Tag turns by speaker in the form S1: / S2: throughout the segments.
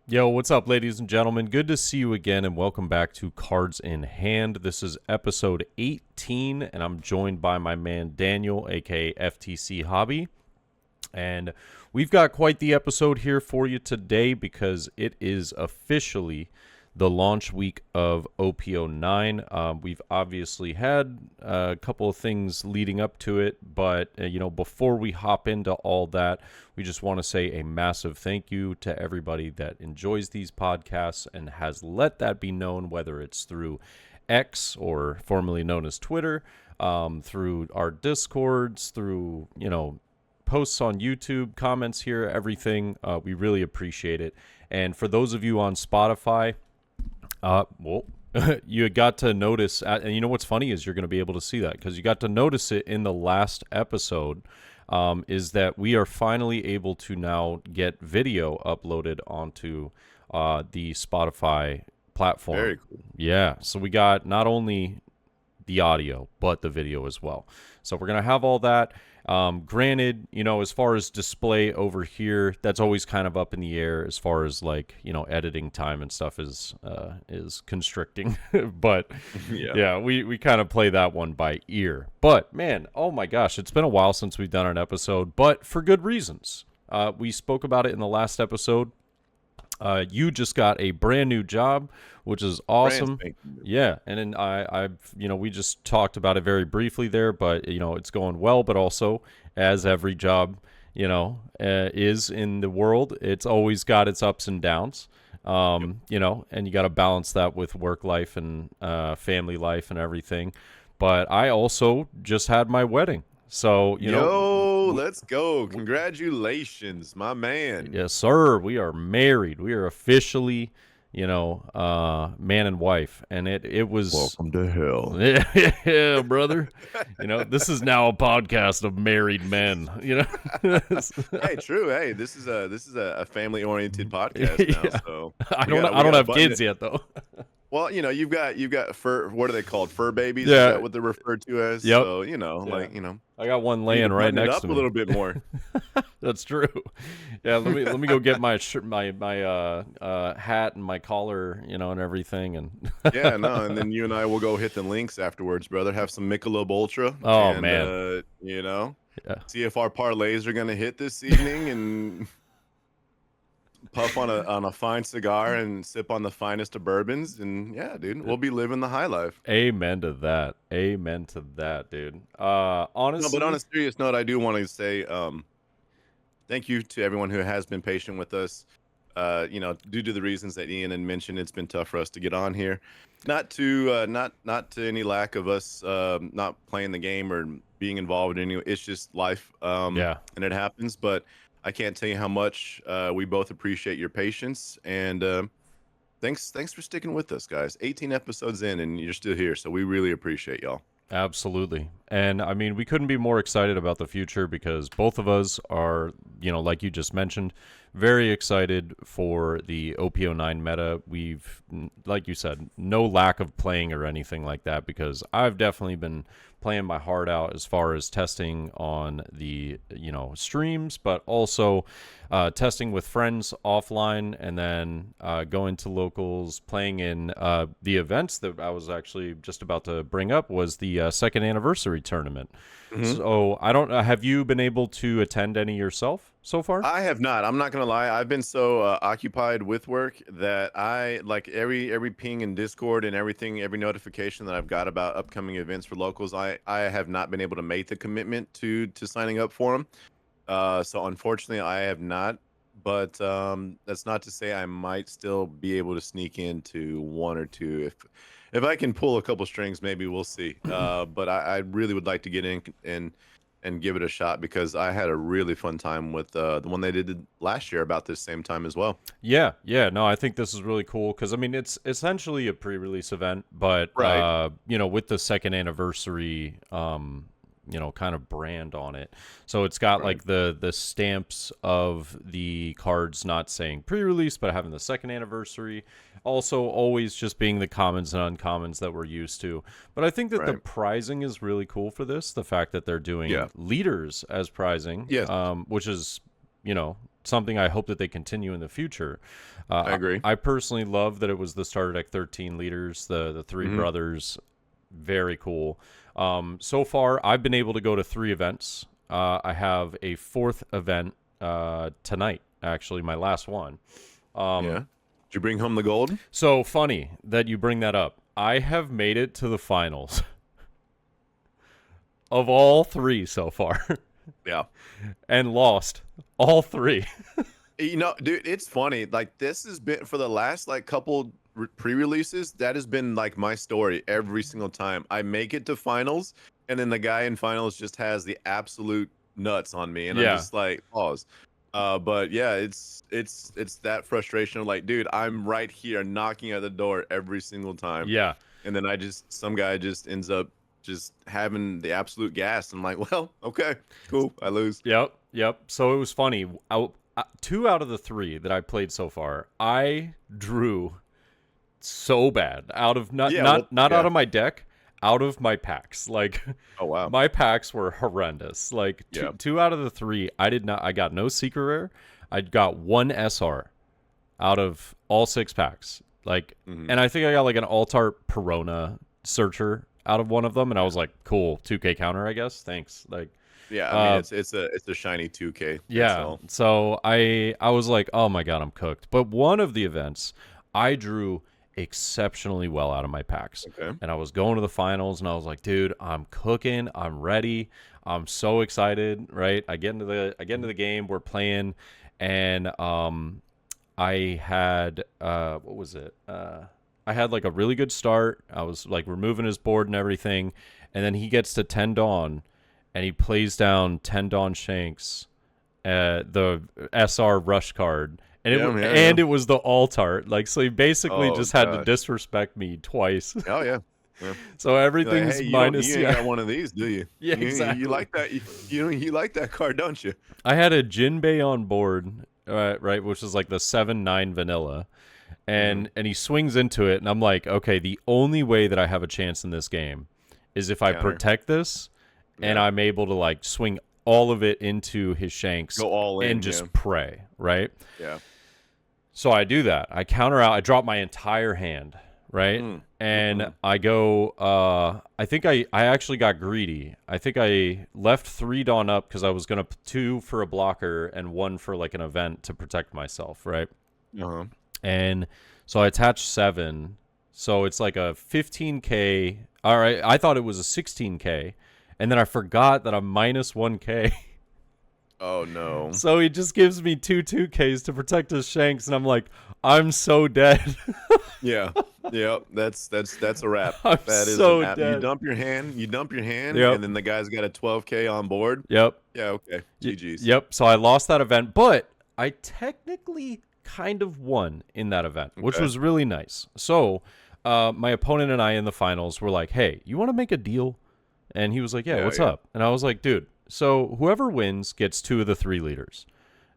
S1: Yo, what's up, ladies and gentlemen? Good to see you again, and welcome back to Cards in Hand. This is episode 18, and I'm joined by my man Daniel, aka FTC Hobby. And we've got quite the episode here for you today because it is officially the launch week of OP09. We've obviously had a couple of things leading up to it, but before we hop into all that, we just want to say a massive thank you to everybody that enjoys these podcasts and has let that be known, whether it's through X or formerly known as Twitter, through our Discords, through posts on YouTube, comments here, everything. We really appreciate it. And for those of you on Spotify, you got to notice, and you know what's funny is you're going to be able to see that because you got to notice it in the last episode, is that we are finally able to now get video uploaded onto the Spotify platform.
S2: Very cool.
S1: Yeah, so we got not only the audio, but the video as well. So we're going to have all that. Granted, as far as display over here, that's always kind of up in the air as far as editing time and stuff is constricting. But yeah, we kind of play that one by ear. But man, oh my gosh, it's been a while since we've done an episode, but for good reasons. We spoke about it in the last episode. You just got a brand new job, which is awesome. Yeah, and then we just talked about it very briefly there, but it's going well. But also, as every job, is in the world, it's always got its ups and downs. And you got to balance that with work life and family life and everything. But I also just had my wedding. So,
S2: let's go. Congratulations, my man.
S1: Yes, sir. We are married. We are officially, man and wife. And it was.
S2: Welcome to hell.
S1: Yeah, brother. This is now a podcast of married men,
S2: Hey, true. Hey, this is a family-oriented podcast now. Yeah. So
S1: I don't have kids yet, though.
S2: Well, you've got fur. What are they called? Fur babies.
S1: Yeah,
S2: is that what they're referred to as.
S1: Yep.
S2: So
S1: I got one laying right next to me.
S2: A little bit more.
S1: That's true. Yeah, let me go get my hat and my collar, and everything, and
S2: yeah, no, and then you and I will go hit the links afterwards, brother. Have some Michelob Ultra.
S1: Oh
S2: and,
S1: man,
S2: see if our parlays are gonna hit this evening and. Puff on a fine cigar and sip on the finest of bourbons, and yeah, dude, we'll be living the high life.
S1: Amen to that. Amen to that, dude. Honestly,
S2: no, but on a serious note, I do want to say thank you to everyone who has been patient with us. Due to the reasons that Ian had mentioned, it's been tough for us to get on here. Not to any lack of us not playing the game or being involved in any. It's just life. And it happens, but. I can't tell you how much we both appreciate your patience, and thanks for sticking with us, guys. 18 episodes in, and you're still here, so we really appreciate y'all.
S1: Absolutely. And I mean, we couldn't be more excited about the future because both of us are, like you just mentioned, very excited for the OP09 meta. We've, like you said, no lack of playing or anything like that because I've definitely been playing my heart out as far as testing on the, streams, but also testing with friends offline and then going to locals, playing in the events that I was actually just about to bring up was the second anniversary tournament. Mm-hmm. So I don't have you been able to attend any yourself so far?
S2: I have not. I'm not gonna lie. I've been so occupied with work that I like every ping in Discord and everything, every notification that I've got about upcoming events for locals. I have not been able to make the commitment to signing up for them. So unfortunately, I have not. But that's not to say I might still be able to sneak into one or two if I can pull a couple strings. Maybe we'll see. But I really would like to get in and give it a shot because I had a really fun time with the one they did last year about this same time as well.
S1: Yeah. No, I think this is really cool because, I mean, it's essentially a pre-release event, but,
S2: right.
S1: With the second anniversary, kind of brand on it. So it's got like the stamps of the cards not saying pre-release, but having the second anniversary. Also, always just being the commons and uncommons that we're used to. But I think that the prizing is really cool for this. The fact that they're doing leaders as prizing,
S2: yes.
S1: Which is, something I hope that they continue in the future.
S2: I agree.
S1: I personally love that it was the starter deck 13 leaders, the three brothers. Very cool. So far, I've been able to go to 3 events. I have a 4th event tonight, actually, my last one.
S2: Yeah. Did you bring home the gold?
S1: So funny that you bring that up. I have made it to the finals of all 3 so far.
S2: Yeah.
S1: And lost all 3.
S2: You know, dude, it's funny. Like, this has been for the last like couple pre-releases. That has been like my story every single time. I make it to finals, and then the guy in finals just has the absolute nuts on me, and I'm just like, pause. But yeah, it's that frustration of like, dude, I'm right here knocking at the door every single time.
S1: Yeah.
S2: And then some guy just ends up just having the absolute gas. I'm like, well, okay, cool, I lose.
S1: Yep. So it was funny. 2 out of the 3 that I played so far, I drew so bad out of not out of my deck, out of my packs. Like,
S2: oh wow,
S1: my packs were horrendous. Like two out of the 3, I got no secret rare. I got 1 SR out of all 6 packs. Like, and I think I got like an Altart Perona Searcher out of one of them, and I was like, cool, 2K counter, I guess. Thanks. Like,
S2: yeah, I mean, it's a shiny 2K.
S1: Yeah. So I was like, oh my god, I'm cooked. But one of the events, I drew exceptionally well out of my packs.
S2: Okay.
S1: And I was going to the finals, and I was like, dude, I'm cooking. I'm ready. I'm so excited. Right. I get into the game. We're playing, and I had what was it? I had like a really good start. I was like removing his board and everything, and then he gets to 10 Dawn. And he plays down 10 Dawn Shanks, the SR rush card. And it was the Altart. Like, so he basically just had to disrespect me twice.
S2: Oh, yeah.
S1: So everything's
S2: like, hey,
S1: minus.
S2: You ain't got one of these, do you?
S1: Yeah, exactly.
S2: You like that? You like that card, don't you?
S1: I had a Jinbei on board, right, which is like the 7/9 vanilla. And he swings into it, and I'm like, okay, the only way that I have a chance in this game is if I protect this. And I'm able to like swing all of it into his Shanks,
S2: go all in,
S1: and just pray, right?
S2: Yeah.
S1: So I do that. I counter out. I drop my entire hand, right? And I go. I think I actually got greedy. I think I left 3 Dawn up because I was gonna 2 for a blocker and 1 for like an event to protect myself, right? And so I attached 7. So it's like a 15K. All right. I thought it was a 16K. And then I forgot that I'm minus 1K.
S2: Oh, no.
S1: So he just gives me 2/2Ks to protect his Shanks, and I'm like, I'm so dead.
S2: Yeah. That's a wrap.
S1: I'm so dead.
S2: You dump your hand,
S1: Yep.
S2: and then the guy's got a 12K on board.
S1: Yep.
S2: Yeah, okay. GG's.
S1: Yep. So I lost that event, but I technically kind of won in that event, which was really nice. So my opponent and I in the finals were like, hey, you want to make a deal? And he was like, yeah, what's up? And I was like, dude, so whoever wins gets 2 of the 3 leaders.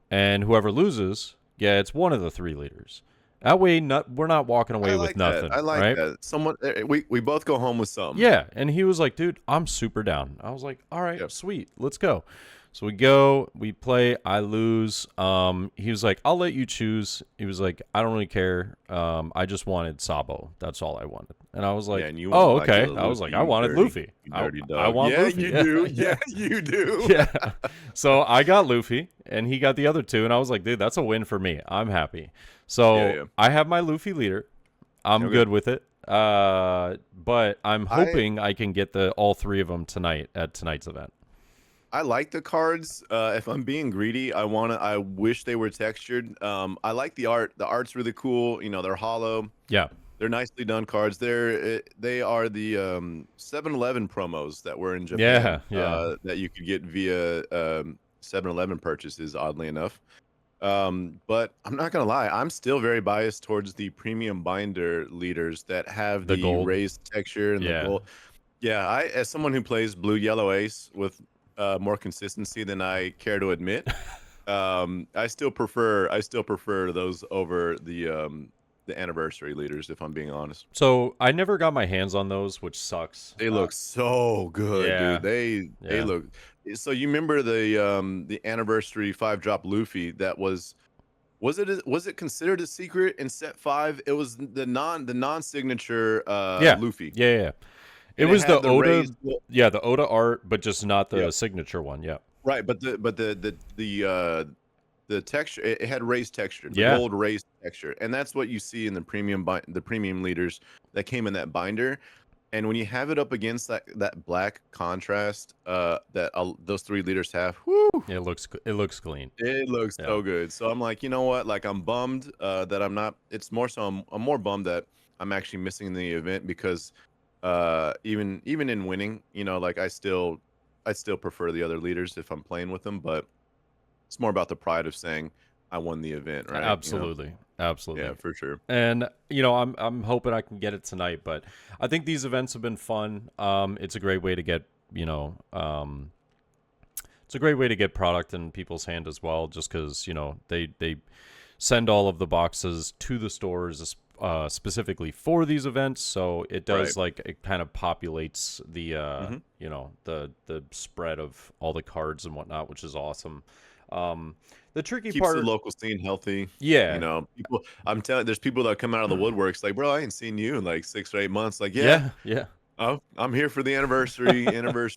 S1: And whoever loses gets 1 of the 3 leaders. That way, we're not walking away with nothing.
S2: I like that. We both go home with something.
S1: Yeah. And he was like, dude, I'm super down. I was like, all right, sweet. Let's go. So we go, we play, I lose. He was like, I'll let you choose. He was like, I don't really care. I just wanted Sabo. That's all I wanted. And I was like, oh, okay. I was like, I wanted Luffy. I want Luffy.
S2: You do. Yeah, you do.
S1: Yeah. So I got Luffy, and he got the other 2. And I was like, dude, that's a win for me. I'm happy. So I have my Luffy leader. I'm good with it. But I'm hoping I can get all 3 of them tonight at tonight's event.
S2: I like the cards. If I'm being greedy, I wish they were textured. I like the art. The art's really cool. You know, they're hollow.
S1: Yeah.
S2: They're nicely done cards. They are the 7-Eleven promos that were in Japan. That you could get via 7-Eleven purchases, oddly enough. But I'm not gonna lie, I'm still very biased towards the premium binder leaders that have the raised texture and the gold. Yeah, as someone who plays blue yellow ace with more consistency than I care to admit, I still prefer those over the the anniversary leaders, if I'm being honest.
S1: So I never got my hands on those, which sucks.
S2: They look so good, dude.
S1: Yeah,
S2: They
S1: yeah,
S2: look. So you remember the anniversary 5-drop Luffy that was it considered a secret in set 5? It was the non-signature
S1: yeah,
S2: Luffy,
S1: yeah, yeah. It
S2: and it
S1: was the
S2: had the
S1: Oda,
S2: raised.
S1: yeah, the Oda art, but just not
S2: Yeah,
S1: the signature one. Yeah,
S2: right. But the texture, it had raised texture, the
S1: yeah,
S2: gold raised texture, and that's what you see in the premium leaders that came in that binder. And when you have it up against that black contrast that those 3 leaders have, whoo,
S1: it looks clean.
S2: it looks
S1: Yeah,
S2: so good. So I'm like, you know what? Like, I'm bummed that I'm not. It's more so I'm more bummed that I'm actually missing the event because even in winning, like I still prefer the other leaders if I'm playing with them, but it's more about the pride of saying I won the event, right?
S1: absolutely,
S2: Yeah,
S1: absolutely.
S2: for sure.
S1: And I'm hoping I can get it tonight, but I think these events have been fun. It's a great way to get it's a great way to get product in people's hand as well, just because they send all of the boxes to the stores specifically for these events, so it
S2: Right.
S1: does like it kind of populates the
S2: Hmm.
S1: the spread of all the cards and whatnot, which is awesome. Um, the tricky
S2: Keeps the
S1: part,
S2: local scene healthy.
S1: yeah,
S2: People. I'm telling. There's people that come out of the woodworks like, bro, I ain't seen you in like 6 or 8 months. Like, yeah,
S1: yeah, yeah.
S2: oh, I'm here for the anniversary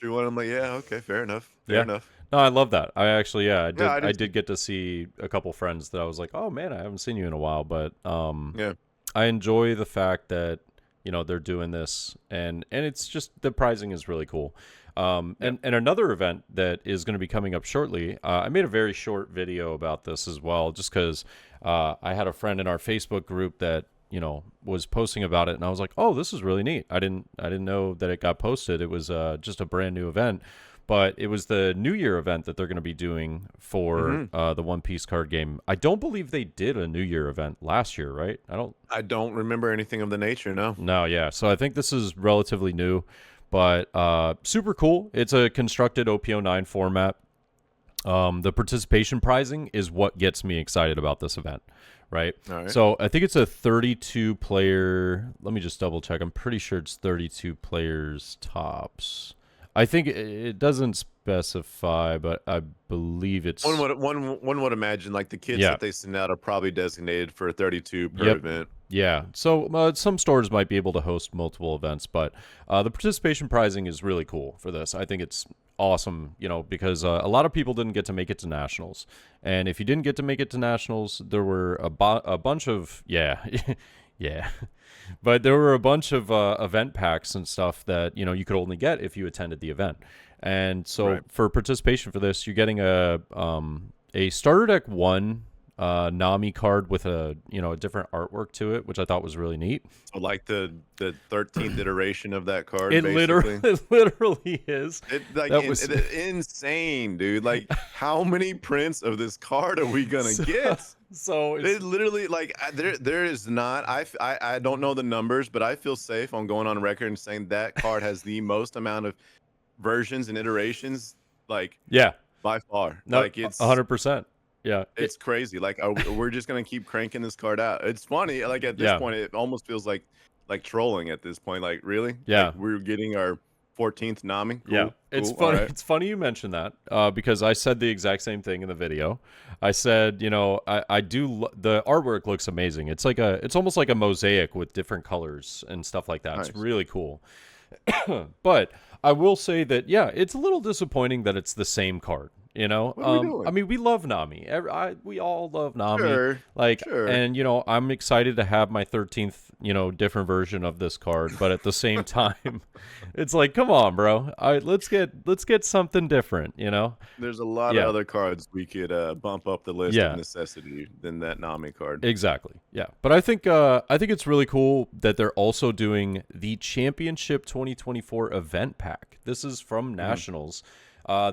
S2: one. I'm like, yeah, okay, fair enough, fair
S1: Yeah.
S2: enough.
S1: No, I love that. I actually, yeah,
S2: Yeah, I do
S1: I
S2: too.
S1: did get to see a couple friends that I was like, "Oh man, I haven't seen you in a while." But
S2: Yeah.
S1: I enjoy the fact that they're doing this, and it's just the pricing is really cool.
S2: Yeah.
S1: And another event that is going to be coming up shortly. I made a very short video about this as well, just because I had a friend in our Facebook group that was posting about it, and I was like, "Oh, this is really neat." I didn't know that it got posted. It was just a brand new event, but it was the New Year event that they're going to be doing for
S2: Hmm.
S1: the One Piece card game. I don't believe they did a New Year event last year, right? I don't.
S2: I don't remember anything of the nature. No.
S1: No, yeah. So I think this is relatively new, but super cool. It's a constructed OP09 format. The participation pricing is what gets me excited about this event, right?
S2: All right.
S1: So I think it's a 32 player. Let me just double check. I'm pretty sure it's 32 players tops. I think it doesn't specify, but I believe
S2: One
S1: it's
S2: would one would imagine like the kids
S1: yeah.
S2: that they send out are probably designated for 32 per
S1: Yep.
S2: event.
S1: Yeah. So some stores might be able to host multiple events, but the participation pricing is really cool for this. I think it's awesome, because a lot of people didn't get to make it to nationals, and if you didn't get to make it to nationals, there were a bunch of yeah, yeah, but there were a bunch of event packs and stuff that you could only get if you attended the event. And so
S2: Right.
S1: for participation for this, you're getting a starter deck one Nami card with a different artwork to it, which I thought was really neat.
S2: So like the 13th iteration of that card,
S1: It literally
S2: basically.
S1: it literally is.
S2: It like
S1: That was
S2: insane, dude. Like, how many prints of this card are we gonna
S1: so,
S2: get?
S1: so
S2: It
S1: it's
S2: literally like there is not. I don't know the numbers, but I feel safe on going on record and saying that card has the most amount of versions and iterations, like,
S1: yeah,
S2: by far.
S1: no,
S2: Like, it's
S1: 100%. Yeah,
S2: it's crazy. Like, we're just gonna keep cranking this card out. It's funny. Like, at this
S1: yeah,
S2: point, it almost feels like trolling at this point. Like, really? Like,
S1: yeah.
S2: we're getting our 14th Nami.
S1: Yeah,
S2: Cool,
S1: it's
S2: cool. All
S1: funny.
S2: right.
S1: It's funny you mentioned that because I said the exact same thing in the video. I said, I do. The artwork looks amazing. It's almost like a mosaic with different colors and stuff like that. It's
S2: Nice.
S1: really cool. But I will say that yeah, it's a little disappointing that it's the same card.
S2: What are we
S1: I
S2: doing?
S1: mean, we love Nami. We all love Nami.
S2: Sure,
S1: Like,
S2: sure.
S1: and I'm excited to have my 13th, different version of this card. But at the same time, it's like, come on, bro. All right, let's get something different.
S2: There's a lot of
S1: Yeah,
S2: other cards we could bump up the list of
S1: yeah.
S2: necessity than that Nami card.
S1: Exactly. Yeah. But I think it's really cool that they're also doing the Championship 2024 event pack. This is from
S2: Mhm.
S1: Nationals.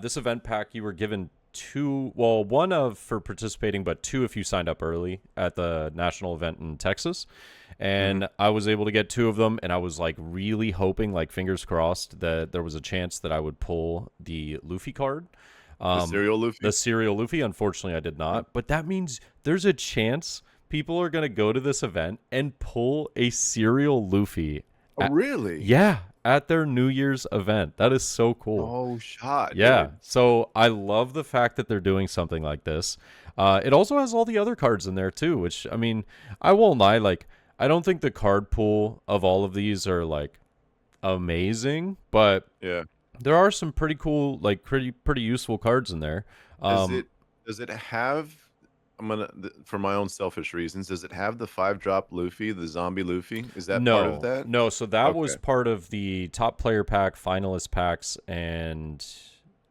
S1: This event pack you were given two, well, one of for participating, but two if you signed up early at the national event in Texas.
S2: Mhm.
S1: And I was able to get two of them, and I was like really hoping, like fingers crossed, that there was a chance that I would pull the Luffy card.
S2: The cereal
S1: The
S2: Luffy.
S1: serial Luffy, unfortunately, I did
S2: Yep.
S1: not. But that means there's a chance people are gonna go to this event and pull a cereal Luffy.
S2: Oh, really?
S1: Yeah, at their New Year's event. That is so cool.
S2: Oh, shot,
S1: Yeah.
S2: dude.
S1: So I love the fact that they're doing something like this. It also has all the other cards in there too, which I mean, I won't lie, like I don't think the card pool of all of these are like amazing, but
S2: Yeah.
S1: there are some pretty cool, like pretty useful cards in there.
S2: Does
S1: Um,
S2: it have? For my own selfish reasons, does it have the 5-drop Luffy, the zombie Luffy? Is that part of
S1: no,
S2: that?
S1: no. So that was
S2: Okay.
S1: part of the top player pack, finalist packs, and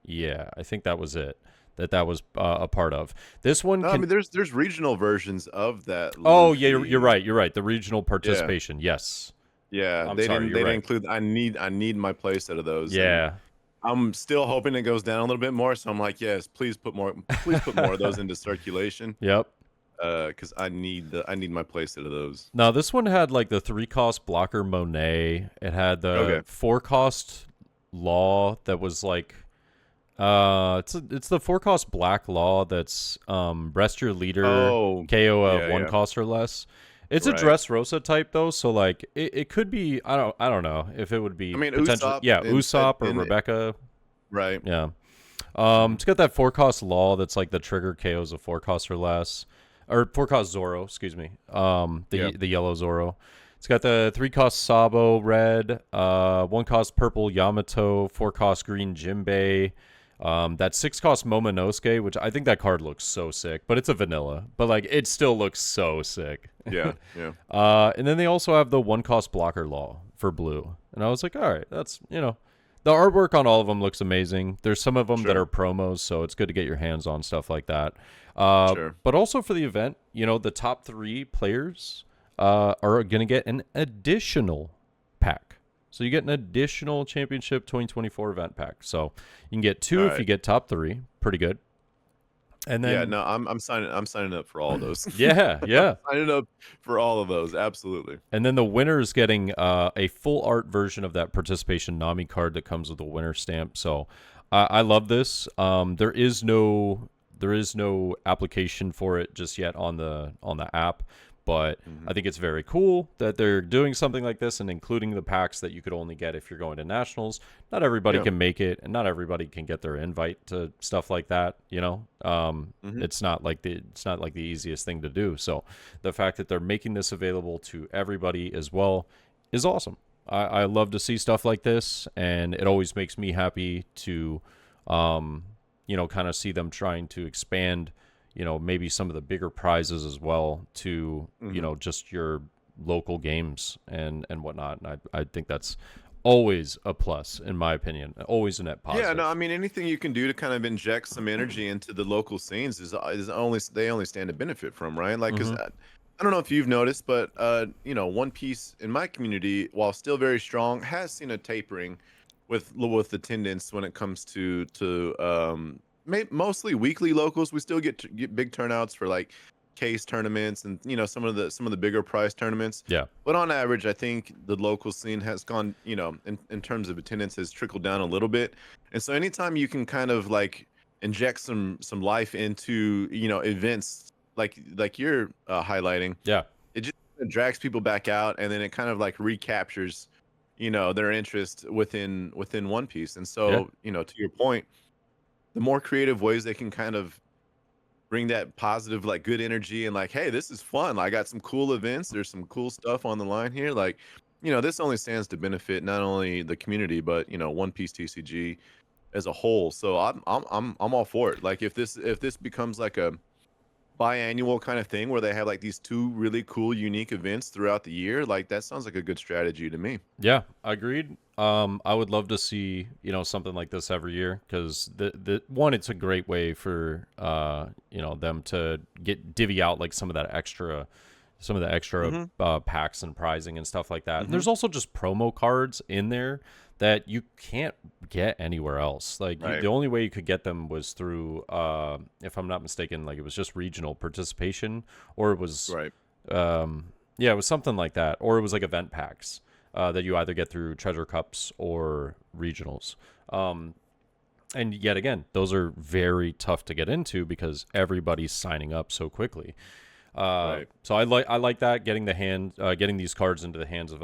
S1: yeah, I think that was it. That was a part of this one.
S2: No, I
S1: Can
S2: mean there's regional versions of that
S1: oh yeah, you're
S2: Luffy.
S1: right. You're right. The regional
S2: Yeah.
S1: participation. Yes,
S2: Yeah,
S1: I'm sorry.
S2: they
S1: You're
S2: didn't
S1: right.
S2: include. I need my playset of those, and
S1: Yeah.
S2: I'm still hoping it goes down a little bit more. So I'm like, yes, please put more of those into circulation,
S1: Yep.
S2: because I need my playset of those.
S1: Now this one had like the 3-cost blocker Monet. It had the
S2: Okay.
S1: 4-cost law that was like it's the 4-cost black law that's rest your leader,
S2: Oh,
S1: KO of
S2: yeah,
S1: 1
S2: yeah,
S1: cost or less. It's a
S2: right.
S1: Dressrosa type though, so like it could be I don't know if it would
S2: I
S1: be
S2: mean
S1: potentially
S2: Usopp
S1: yeah,
S2: instead
S1: Usopp or
S2: in
S1: Rebecca.
S2: right.
S1: Yeah.
S2: Mhm.
S1: It's got that 4-cost law that's like the trigger KOs of 4 cost or less, or 4-cost Zoro, excuse me.
S2: Yeah.
S1: The yellow Zoro. It's got the 3-cost Sabo red, 1-cost purple Yamato, 4-cost green Jinbei. That 6-cost Momonosuke, which I think that card looks so sick, but it's a vanilla. But like it still looks so sick.
S2: Yeah. Yeah.
S1: And then they also have the 1-cost blocker law for blue. And I was like, all right, that's the artwork on all of them looks amazing. There's some of them that
S2: Sure.
S1: are promos, so it's good to get your hands on stuff like that.
S2: Sure.
S1: But also for the event, the top 3 players are going to get an additional pack. So you get an additional Championship 2024 event pack. So you can get 2
S2: All
S1: if you
S2: right.
S1: get top 3. Pretty good. And
S2: Yeah.
S1: then
S2: No, I'm signing up for all of those.
S1: yeah,
S2: I'm
S1: yeah.
S2: signing up for all of those. Absolutely.
S1: And then the winner is getting a full art version of that participation Nami card that comes with a winner stamp. So I love this. There is no application for it just yet on the app, but
S2: Mhm.
S1: I think it's very cool that they're doing something like this and including the packs that you could only get if you're going to nationals. Not everybody
S2: Yeah.
S1: can make it, and not everybody can get their invite to stuff like that.
S2: Mhm.
S1: It's not like the easiest thing to do. So the fact that they're making this available to everybody as well is awesome. I love to see stuff like this, and it always makes me happy to kind of see them trying to expand, maybe some of the bigger prizes as well to,
S2: Mhm.
S1: just your local games and whatnot. And I think that's always a plus, in my opinion, always a net
S2: Yeah, no, I
S1: positive.
S2: mean anything you can do to kind of inject some energy into the local scenes is only they only stand to benefit from, right? Like, because
S1: Hmm.
S2: I don't know if you've noticed, but One Piece in my community, while still very strong, has seen a tapering with attendance when it comes to mostly weekly locals. We still get big turnouts for like case tournaments and some of the bigger prize tournaments.
S1: Yeah.
S2: But on average, I think the local scene has gone, in terms of attendance, has trickled down a little bit. And so anytime you can kind of like inject some life into, events like you're highlighting,
S1: Yeah.
S2: it just drags people back out, and then it kind of like recaptures, their interest within One Piece. And
S1: Yeah.
S2: so, to your point, the more creative ways they can kind of bring that positive, like good energy and like, hey, this is fun. I got some cool events. There's some cool stuff on the line here. Like, this only stands to benefit not only the community, but One Piece TCG as a whole. So I'm all for it. Like if this becomes like a biannual kind of thing where they have like these 2 really cool, unique events throughout the year, like that sounds like a good strategy to me.
S1: Yeah, agreed. I would love to see, something like this every year because the one, it's a great way for them to divvy out like some of the extra
S2: Mm-hmm.
S1: packs and prizing and stuff like that. And
S2: Mm-hmm.
S1: there's also just promo cards in there that you can't get anywhere else. Like
S2: Right.
S1: the only way you could get them was through, if I'm not mistaken, like it was just regional participation, or it was,
S2: Right.
S1: yeah, it was something like that, or it was like event packs that you either get through treasure cups or regionals. And yet again, those are very tough to get into because everybody's signing up so quickly.
S2: Right.
S1: So I like that getting these cards into the hands of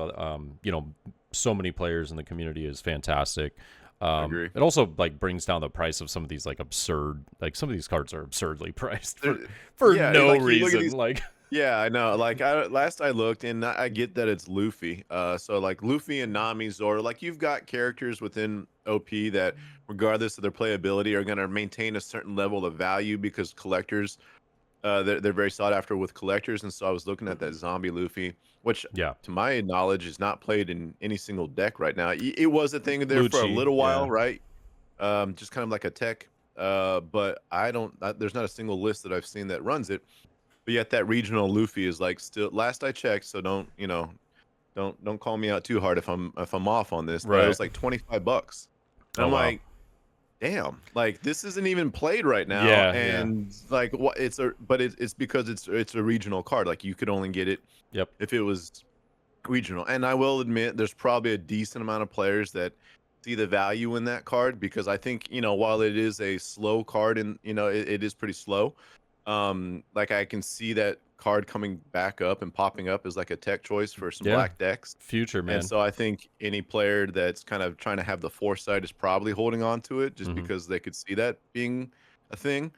S1: so many players in the community is fantastic.
S2: Agree.
S1: It also like brings down the price of some of these like absurd, like some of these cards are absurdly priced
S2: There,
S1: for
S2: yeah,
S1: no
S2: like you look at
S1: reason.
S2: these.
S1: Like
S2: Yeah, I know. Like last I looked, and I get that it's Luffy. So like Luffy and Nami, Zoro, like you've got characters within OP that, regardless of their playability, are going to maintain a certain level of value because collectors, they're very sought after with collectors. And so I was looking at that zombie Luffy, which,
S1: yeah,
S2: to my knowledge, is not played in any single deck right now. It was a thing there for a
S1: Lucci,
S2: little while,
S1: yeah,
S2: right? Just kind of like a tech. But I don't. There's not a single list that I've seen that runs it. But yet that regional Luffy is like still last I checked, so don't call me out too hard if I'm off on this, but it
S1: right.
S2: was like $25. And
S1: Oh
S2: I'm
S1: wow,
S2: like, damn, like this isn't even played right now.
S1: yeah, yeah,
S2: And like what it's because it's a regional card. Like you could only get it
S1: yep,
S2: if it was regional. And I will admit there's probably a decent amount of players that see the value in that card because I think, while it is a slow card and it is pretty slow, like I can see that card coming back up and popping up as like a tech choice for some
S1: yeah.
S2: black decks.
S1: Future
S2: And
S1: man.
S2: so I think any player that's kind of trying to have the foresight is probably holding on to it just
S1: Hmm.
S2: because they could see that being a thing.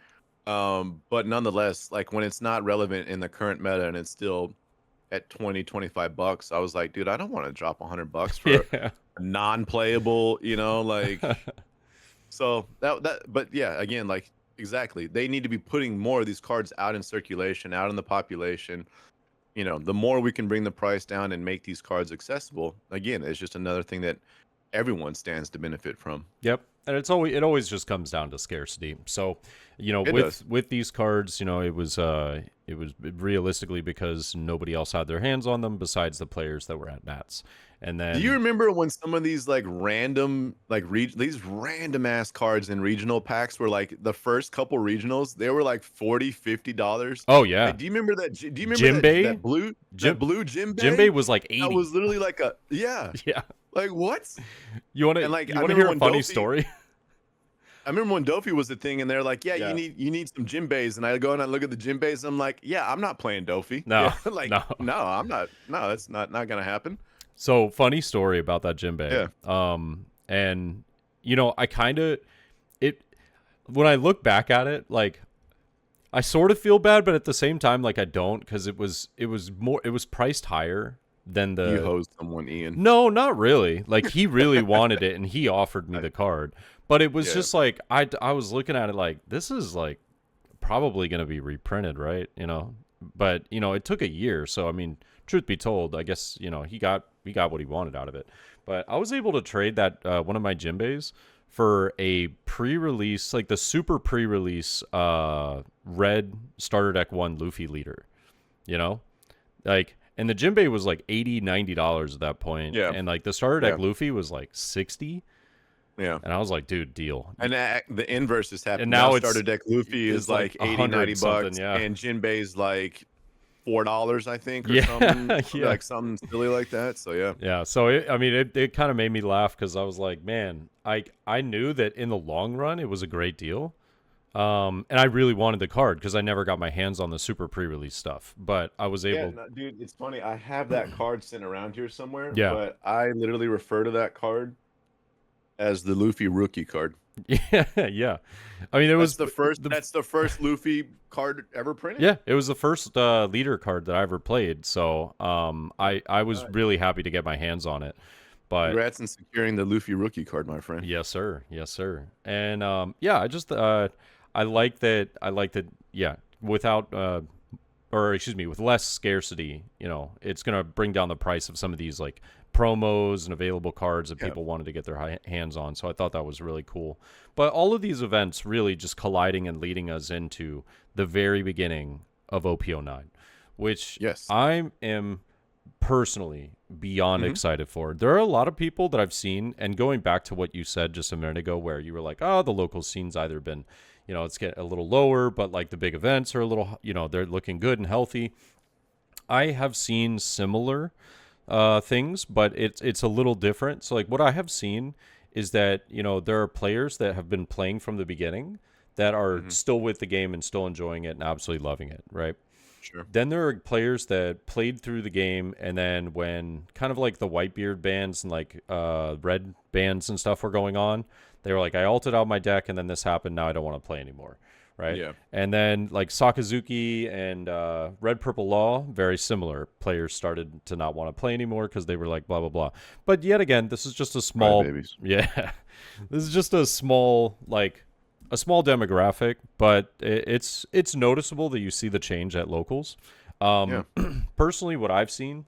S2: But nonetheless, like when it's not relevant in the current meta and it's still at 20-25 bucks, I was like, dude, I don't want to drop $100 for
S1: Yeah.
S2: a non-playable, like. So but yeah, again, like exactly, they need to be putting more of these cards out in circulation, out in the population. The more we can bring the price down and make these cards accessible, again, it's just another thing that everyone stands to benefit from.
S1: Yep. And it always just comes down to scarcity. So,
S2: It
S1: with
S2: does.
S1: these cards, it was realistically because nobody else had their hands on them besides the players that were at Mats. And
S2: Do you
S1: then
S2: remember when some of these like random these random ass cards in regional packs were like the first couple regionals, they were like $40-$50?
S1: oh yeah,
S2: Like, do you remember that? Do you remember that
S1: Jimbei,
S2: that blue
S1: Jim
S2: Jimbei?
S1: Jimbei was like
S2: That
S1: 80.
S2: was literally like a yeah.
S1: Yeah.
S2: Like what?
S1: You want to
S2: And like
S1: you want to hear a funny
S2: Dofi,
S1: story?
S2: I remember when Dofi was the thing, and they're like, "Yeah,
S1: Yeah.
S2: you need some Jimbeis," and I go and I look at the Jimbeis, and I'm like, "Yeah, I'm not playing Dofi.
S1: No.
S2: Yeah, like
S1: No.
S2: no, I'm not. No, that's not gonna happen."
S1: So, funny story about that
S2: Yeah.
S1: Jimbei. And I kind of it when I look back at it, like I sort of feel bad, but at the same time, like I don't, because it was priced higher than
S2: You
S1: the.
S2: hosed someone, Ian.
S1: No, not really. Like he really wanted it, and he offered me
S2: I,
S1: the card. But it was
S2: yeah,
S1: just like I was looking at it like this is like probably gonna be reprinted, right? But it took a year, so I mean, truth be told, I guess he got what he wanted out of it. But I was able to trade that one of my Jimbeis for a pre-release, like the super pre-release red starter deck one Luffy leader. You know, like, and the Jimbei was like $80-$90 at that point,
S2: yeah,
S1: and like the starter deck
S2: yeah,
S1: Luffy was like 60,
S2: yeah.
S1: and I was like, dude, deal.
S2: And the inverse is
S1: And
S2: happening now.
S1: now
S2: Starter deck Luffy is like 80,
S1: 100
S2: 90
S1: something,
S2: bucks,
S1: yeah.
S2: and Jinbei's like $4, I think, or
S1: Yeah,
S2: something,
S1: yeah.
S2: like something silly like that. So yeah,
S1: Yeah, so it kind of made me laugh because I was like, man, I knew that in the long run it was a great deal, and I really wanted the card because I never got my hands on the super pre-release stuff, but I was
S2: yeah,
S1: able.
S2: no, dude. It's funny. I have that card sitting around here somewhere,
S1: Yeah,
S2: but I literally refer to that card as the Luffy rookie card.
S1: yeah, yeah. I mean, it
S2: That's
S1: was
S2: the first.
S1: the
S2: That's the first Luffy card ever printed.
S1: yeah, it was the first leader card that I ever played, so I was really happy to get my hands on it, but.
S2: Congrats on securing the Luffy rookie card, my friend.
S1: Yes, sir. Yes, sir. And yeah, I like that. Yeah, without or excuse me, with less scarcity, it's gonna bring down the price of some of these like promos and available cards that
S2: Yeah.
S1: people wanted to get their hands on. So I thought that was really cool. But all of these events really just colliding and leading us into the very beginning of OP09, which
S2: Yes.
S1: I am personally beyond
S2: Mhm.
S1: excited for. There are a lot of people that I've seen, and going back to what you said just a minute ago, where you were like, oh, the local scene's either been, it's getting a little lower, but like the big events are a little, they're looking good and healthy. I have seen similar things, but it's a little different. So like what I have seen is that, there are players that have been playing from the beginning that are
S2: Mhm.
S1: still with the game and still enjoying it and absolutely loving it, right?
S2: Sure.
S1: then there are players that played through the game, and then when kind of like the Whitebeard bans and like red bans and stuff were going on, they were like, I altered out my deck, and then this happened. Now I don't want to play anymore, right?
S2: Yeah.
S1: And then like Sakazuki and Red Purple Law, very similar. Players started to not want to play anymore because they were like blah blah blah. But yet again, this is just a small,
S2: Babies.
S1: yeah, this is just a small demographic, but it's noticeable that you see the change at locals.
S2: Yeah.
S1: Personally, what I've seen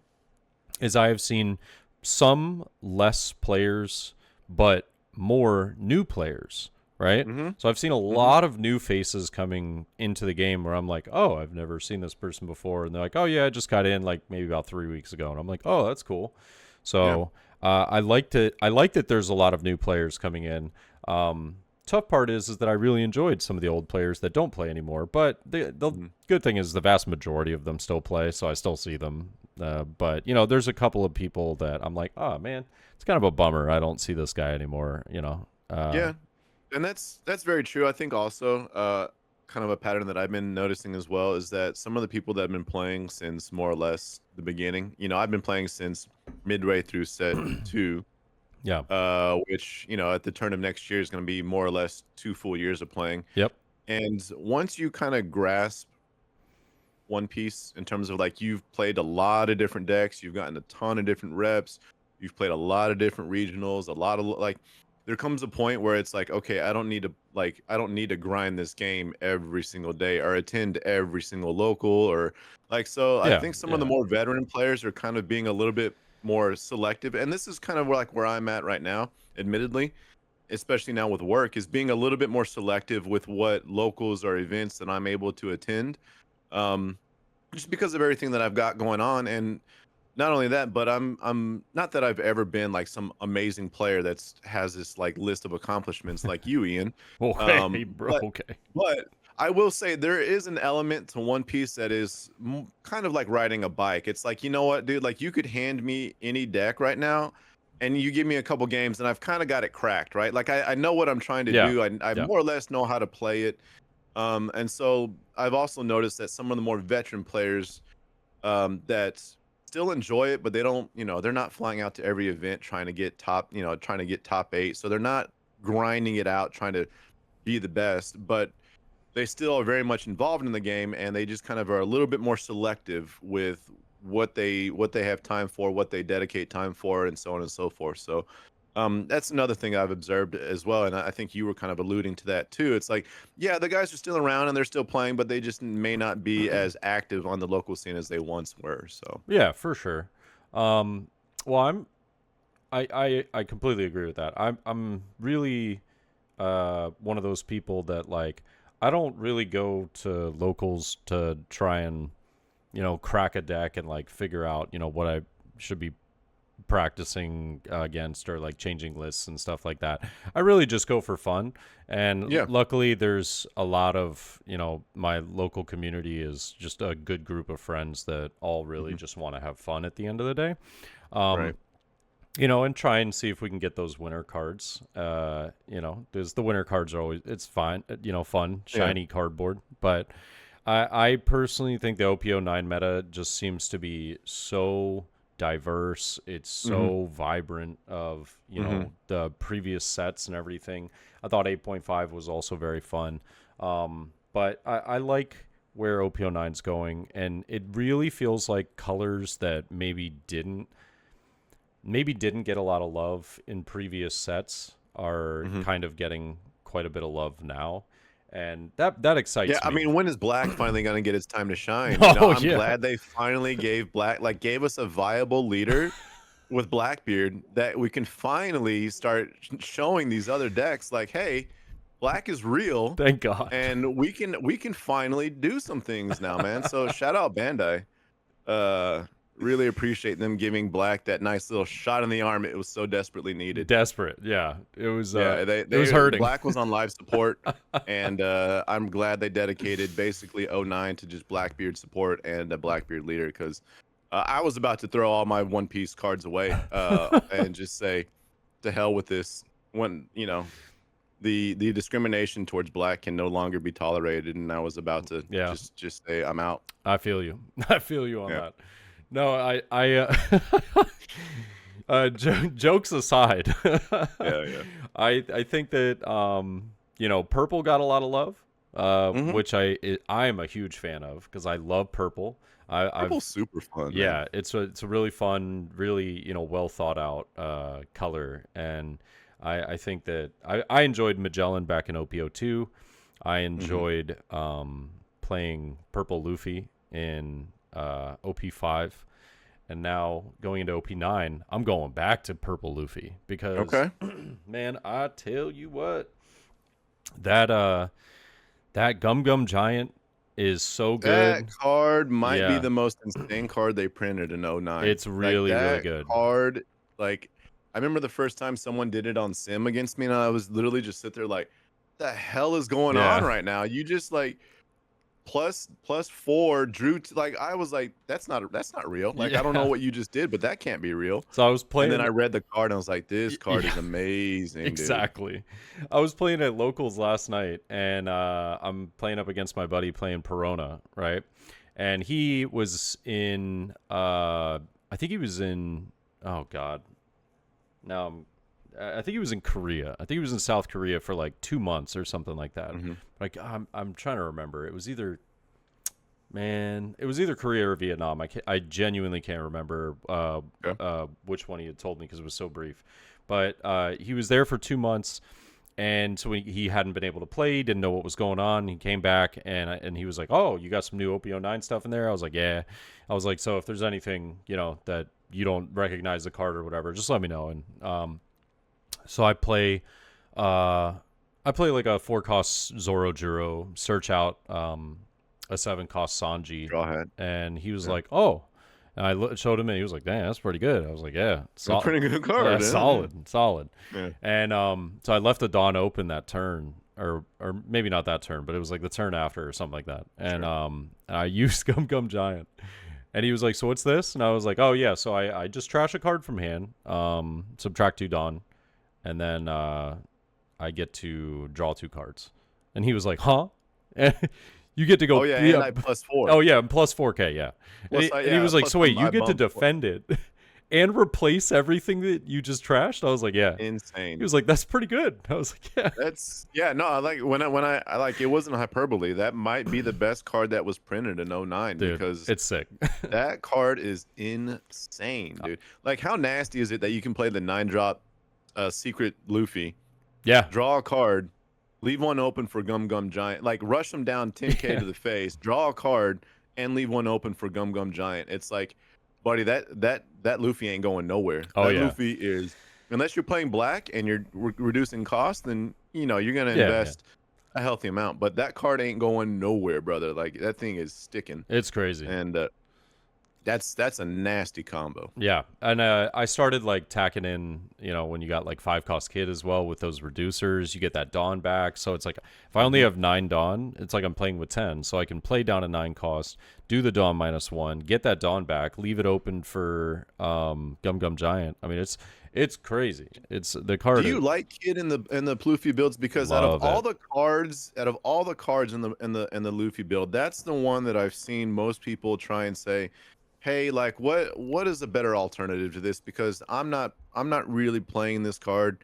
S1: is I have seen some less players, but more new players, right?
S2: Mm-hmm.
S1: So I've seen a lot of new faces coming into the game where I'm like, oh, I've never seen this person before. And they're like, oh, yeah, I just got in like maybe about 3 weeks ago. And I'm like, oh, that's cool. So I like that there's a lot of new players coming in. Tough part is that I really enjoyed some of the old players that don't play anymore. But the good thing is the vast majority of them still play, so I still see them. But, you know, there's a couple of people that I'm like, oh, man, it's kind of a bummer. I don't see this guy anymore, you know.
S2: Yeah. And that's very true. I think also kind of a pattern that I've been noticing as well is that some of the people that have been playing since more or less the beginning, you know, I've been playing since midway through set 2.
S1: Yeah.
S2: Which, you know, at the turn of next year is going to be more or less 2 full years of playing.
S1: Yep.
S2: And once you kind of grasp One Piece in terms of like you've played a lot of different decks, you've gotten a ton of different reps, you've played a lot of different regionals, a lot of like there comes a point where it's like, okay, I don't need to grind this game every single day or attend every single local or like so I think some of the more veteran players are kind of being a little bit more selective, and this is kind of where I'm at right now, admittedly, especially now with work, is being a little bit more selective with what locals or events that I'm able to attend, just because of everything that I've got going on. And not only that, but I'm not that I've ever been like some amazing player that's has this like list of accomplishments like you, Ian.
S1: Okay, bro.
S2: But I will say there is an element to One Piece that is kind of like riding a bike. It's like, you know what, dude, like you could hand me any deck right now and you give me a couple games and I've kind of got it cracked, right? Like I know what I'm trying to do. I more or less know how to play it. And so I've also noticed that some of the more veteran players that still enjoy it, but they don't, you know, they're not flying out to every event trying to get top 8. So they're not grinding it out, trying to be the best, but they still are very much involved in the game, and they just kind of are a little bit more selective with what they have time for, what they dedicate time for, and so on and so forth. So that's another thing I've observed as well, and I think you were kind of alluding to that too. It's like, yeah, the guys are still around and they're still playing, but they just may not be as active on the local scene as they once were. So
S1: yeah, for sure. Well, I completely agree with that. I'm really one of those people that like I don't really go to locals to try and, you know, crack a deck and like figure out, you know, what I should be practicing against or like changing lists and stuff like that. I really just go for fun. And luckily there's a lot of, you know, my local community is just a good group of friends that all really just want to have fun at the end of the day.
S2: right.
S1: You know, and try and see if we can get those winner cards. You know, because the winner cards are always, it's fine, you know, fun, shiny cardboard. But I personally think the OP09 meta just seems to be so diverse. It's so vibrant of, you know, the previous sets and everything. I thought 8.5 was also very fun. But I like where OP09 is going, and it really feels like colors that maybe didn't get a lot of love in previous sets are kind of getting quite a bit of love now, and that excites me.
S2: Yeah, I mean, when is Black finally going to get its time to shine? You
S1: Oh,
S2: know, I'm
S1: yeah.
S2: glad they finally gave us a viable leader with Blackbeard that we can finally start showing these other decks like, hey, Black is real.
S1: Thank God.
S2: And we can finally do some things now, man. So shout out Bandai. Really appreciate them giving Black that nice little shot in the arm. It was so desperately needed.
S1: Desperate, yeah. It was.
S2: It
S1: was hurting.
S2: Black was on live support, and I'm glad they dedicated basically 09 to just Blackbeard support and a Blackbeard leader, because I was about to throw all my One Piece cards away and just say, to hell with this. When, you know, the discrimination towards black can no longer be tolerated, and I was about to
S1: Yeah,
S2: just say I'm out.
S1: I feel you. I feel you on
S2: Yeah.
S1: that. No, jokes aside,
S2: Yeah, yeah.
S1: I think that purple got a lot of love,
S2: Mm-hmm.
S1: which I am a huge fan of because I love purple. I've
S2: Purple's super fun, man.
S1: Yeah, it's a really fun, really well thought out color, and I think that I enjoyed Magellan back in OP02. I
S2: Mm-hmm.
S1: enjoyed playing purple Luffy in OP5, and now going into OP9, I'm going back to purple Luffy because
S2: Okay.
S1: man, I tell you what, that that Gum Gum Giant is so
S2: That
S1: good.
S2: card might be
S1: Yeah,
S2: the most insane card they printed in '09.
S1: it's
S2: Like
S1: really really
S2: that
S1: good.
S2: card, like I remember the first time someone did it on Sim against me, and I was literally just sit there like, the hell is going on
S1: Yeah.
S2: right now? You just like plus four drew like I was like, that's not real. Like I don't know
S1: Yeah.
S2: what you just did, but that can't be real.
S1: So I was
S2: And then I
S1: playing.
S2: read the card and I was like, this card
S1: Yeah,
S2: is amazing, dude.
S1: exactly. I was playing at locals last night, and I'm playing up against my buddy playing Perona, right? And he was in. I think he was in. Oh God. Now I think he was in Korea. I think he was in South Korea for like 2 months or something like that.
S2: Hmm.
S1: Like I'm trying to remember. It was either Man, it was either Korea or Vietnam. I genuinely can't remember
S2: Okay.
S1: which one he had told me because it was so brief. But he was there for 2 months, and so he hadn't been able to play, didn't know what was going on. He came back, and he was like, "Oh, you got some new OP09 stuff in there?" I was like, "Yeah." I was like, "So if there's anything that you don't recognize the card or whatever, just let me know." And so I play like a 4 cost Zoro Juro, search out a 7 cost Sanji,
S2: Draw head.
S1: and he was
S2: Yeah.
S1: like, "Oh," and showed him, and he was like, "Damn, that's pretty good." I was like, "Yeah,
S2: It's a pretty good
S1: yeah,
S2: card, yeah.
S1: solid, solid."
S2: Yeah.
S1: And so I left the Dawn open that turn, or maybe not that turn, but it was like the turn after or something like that. And
S2: Sure.
S1: I used Gum Gum Giant, and he was like, "So what's this?" And I was like, "Oh yeah, so I just trash a card from hand, subtract 2 Dawn, and then I get to draw 2 cards." And he was like, "Huh?" You get to
S2: Oh
S1: go,
S2: yeah,
S1: yeah.
S2: and I plus four.
S1: Oh yeah, and plus 4K, yeah. And
S2: Plus,
S1: he
S2: yeah,
S1: was like,
S2: plus
S1: "So wait,
S2: I
S1: you get to
S2: bumped four.
S1: defend it and replace everything that you just trashed?" I was like, "Yeah." He
S2: Insane.
S1: was like, "That's pretty good." I was like, "Yeah."
S2: That's yeah, no, I like when I like it wasn't hyperbole. That might be the best card that was printed in '09
S1: Dude,
S2: because
S1: it's sick.
S2: that card is insane, dude. Like how nasty is it that you can play the 9-drop secret Luffy,
S1: Yeah.
S2: draw a card, leave one open for Gum Gum Giant, like rush them down 10k
S1: Yeah.
S2: to the face, draw a card, and leave one open for Gum Gum Giant. It's like, buddy, that Luffy ain't going nowhere.
S1: Oh
S2: That
S1: yeah.
S2: Luffy is, unless you're playing black and you're reducing cost, then you're gonna
S1: Yeah, yeah.
S2: invest a healthy amount. But that card ain't going nowhere, brother. Like that thing is sticking,
S1: It's crazy.
S2: and that's a nasty combo.
S1: Yeah, and I started like tacking in, when you got like 5 cost kid as well with those reducers, you get that Dawn back. So it's like if I only
S2: Mhm.
S1: have 9 Dawn, it's like I'm playing with 10. So I can play down a 9 cost, do the Dawn -1, get that Dawn back, leave it open for Gum Gum Giant. I mean, it's crazy. It's the card.
S2: Do you like Kid in the Luffy builds? Because
S1: Love it.
S2: out of all the cards in the Luffy build, that's the one that I've seen most people try and say, "Hey, like what is a better alternative to this?" Because I'm not really playing this card,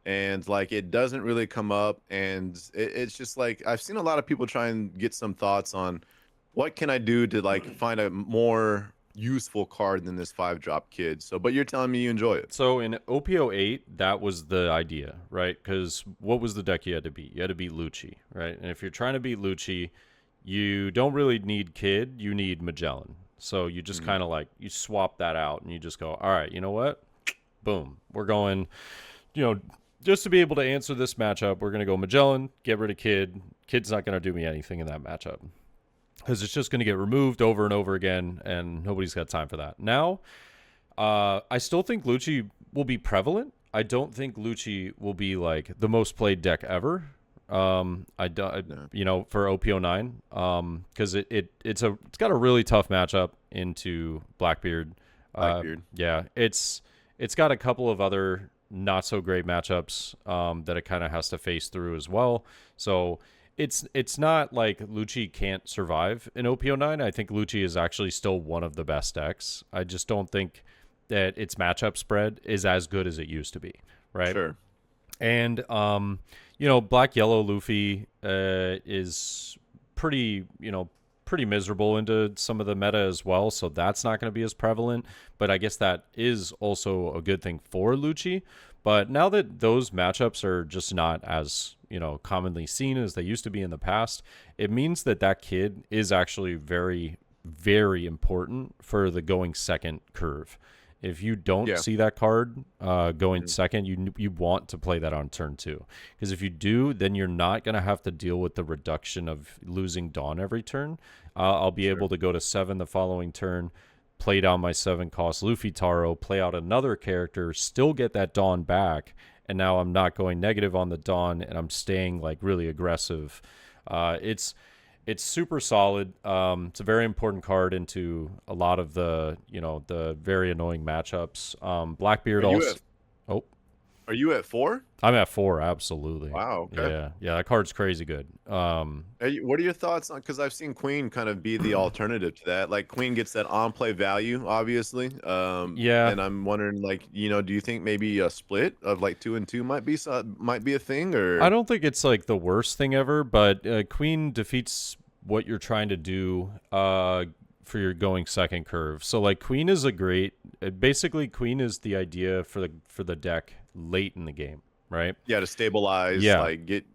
S2: and like it doesn't really come up, and it's just like I've seen a lot of people try and get some thoughts on what can I do to like find a more useful card than this 5-drop Kid. So, but you're telling me you enjoy it.
S1: So in OP08, that was the idea, right? Because what was the deck you had to beat? You had to beat Lucci, right? And if you're trying to beat Lucci, you don't really need Kid, you need Magellan. So you just
S2: Mhm.
S1: kind of like, you swap that out and you just go, all right, you know what? Boom. We're going, just to be able to answer this matchup, we're going to go Magellan, get rid of Kid. Kid's not going to do me anything in that matchup because it's just going to get removed over and over again, and nobody's got time for that. Now, I still think Lucci will be prevalent. I don't think Lucci will be like the most played deck ever.
S2: No.
S1: For OP09, because it's got a really tough matchup into Blackbeard.
S2: Blackbeard.
S1: Yeah, it's got a couple of other not so great matchups that it kind of has to face through as well. So it's not like Lucci can't survive in OP09. I think Lucci is actually still one of the best decks. I just don't think that its matchup spread is as good as it used to be, right?
S2: Sure.
S1: And black yellow Luffy is pretty, pretty miserable into some of the meta as well, so that's not going to be as prevalent. But I guess that is also a good thing for Lucci. But now that those matchups are just not as commonly seen as they used to be in the past, it means that that kid is actually very, very important for the going second curve. If you don't
S2: Yeah.
S1: see that card going
S2: Mhm.
S1: second, you want to play that on turn 2. Because if you do, then you're not going to have to deal with the reduction of losing Dawn every turn. I'll be
S2: Sure.
S1: able to go to 7 the following turn, play down my 7 cost Luffy Taro, play out another character, still get that Dawn back, and now I'm not going negative on the Dawn, and I'm staying like really aggressive. It's super solid. It's a very important card into a lot of the very annoying matchups. Blackbeard
S2: Are you
S1: also.
S2: at
S1: Oh,
S2: Are you at 4?
S1: I'm at 4. Absolutely.
S2: Wow. Okay.
S1: Yeah. That card's crazy good.
S2: What are your thoughts on? Because I've seen Queen kind of be the alternative to that. Like Queen gets that on play value, obviously.
S1: Yeah.
S2: And I'm wondering, like, do you think maybe a split of like 2 and 2 might be a thing,
S1: I
S2: or
S1: don't think it's like the worst thing ever, but Queen defeats what you're trying to do for your going second curve. So like Queen is basically Queen is the idea for the deck late in the game, right?
S2: yeah, to stabilize,
S1: Yeah.
S2: like get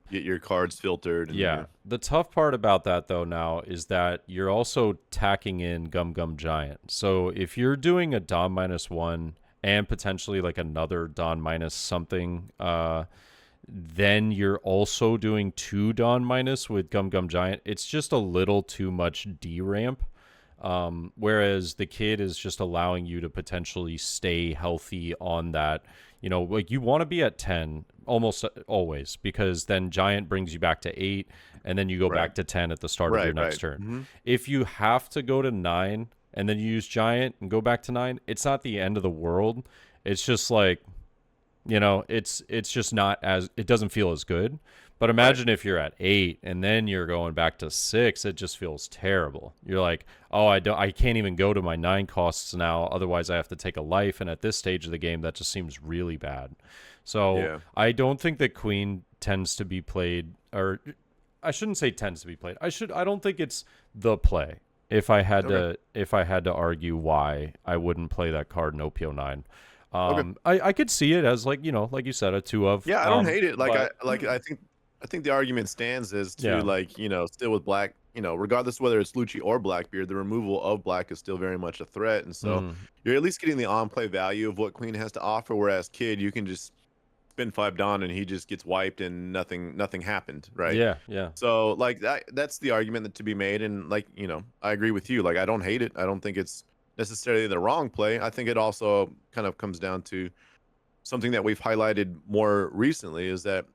S2: your cards filtered, and
S1: Yeah. The tough part about that though now is that you're also tacking in Gum Gum Giant. So if you're doing a Dom -1 and potentially like another Don minus something, then you're also doing 2 Dawn minus with Gum Gum Giant. It's just a little too much D ramp. Whereas the kid is just allowing you to potentially stay healthy on that. Like you want to be at 10 almost always, because then Giant brings you back to 8, and then you go
S2: right,
S1: back to 10 at the start of your next turn.
S2: Mm-hmm.
S1: If you have to go to 9 and then you use Giant and go back to 9, it's not the end of the world. It's just like, it's just not as, it doesn't feel as good. But imagine if you're at 8 and then you're going back to 6, it just feels terrible. You're like, oh, I can't even go to my 9 costs now, otherwise I have to take a life, and at this stage of the game that just seems really bad. So
S2: Yeah.
S1: I don't think that Queen tends to be played, or I shouldn't say tends to be played. I don't think it's the play. If I had to argue why I wouldn't play that card in OP09.
S2: Okay.
S1: I could see it as like you said, a 2 of.
S2: Yeah, I don't hate it. Like
S1: but,
S2: I think the argument stands as to
S1: Yeah.
S2: like, still with black, regardless whether it's Lucci or Blackbeard, the removal of black is still very much a threat. And so
S1: Mm.
S2: you're at least getting the on play value of what Queen has to offer. Whereas Kid, you can just spend 5 Dawn and he just gets wiped and nothing happened. Right.
S1: Yeah.
S2: So like that's the argument that to be made. And like, I agree with you. Like I don't hate it. I don't think it's necessarily the wrong play. I think it also kind of comes down to something that we've highlighted more recently, is that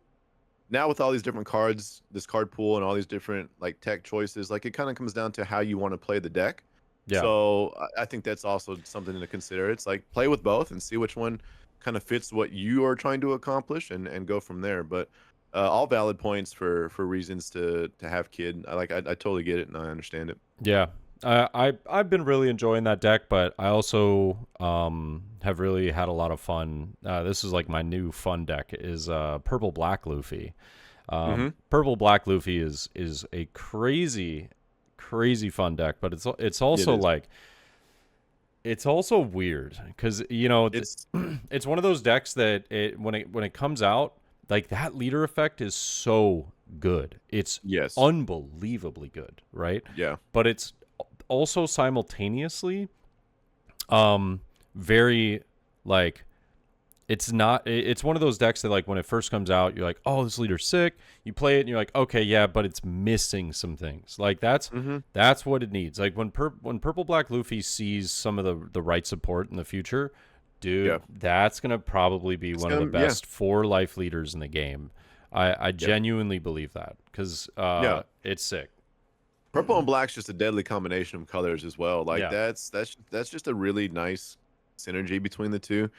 S2: now with all these different cards, this card pool and all these different like tech choices, like it kind of comes down to how you want to play the deck.
S1: Yeah.
S2: So I think that's also something to consider. It's like play with both and see which one kind of fits what you are trying to accomplish, and go from there. But all valid points for reasons to have Kid. I totally get it and I understand it.
S1: Yeah. I've been really enjoying that deck, but I also have really had a lot of fun. This is like my new fun deck is Purple Black Luffy. Purple Black Luffy is a crazy fun deck, but it's also like it's also weird because
S2: It's
S1: it's one of those decks that when it comes out, like that leader effect is so good. It's
S2: yes.
S1: unbelievably good, right?
S2: Yeah.
S1: But it's also simultaneously very like it's one of those decks that like when it first comes out you're like, oh, this leader's sick, you play it and you're like, okay, yeah, but it's missing some things. Like that's what it needs. Like when Purple Black Luffy sees some of the right support in the future, dude, that's gonna probably be one of the best 4 life leaders in the game. I genuinely believe that because it's sick.
S2: Purple and black's just a deadly combination of colors as well. Like that's just a really nice synergy between the two.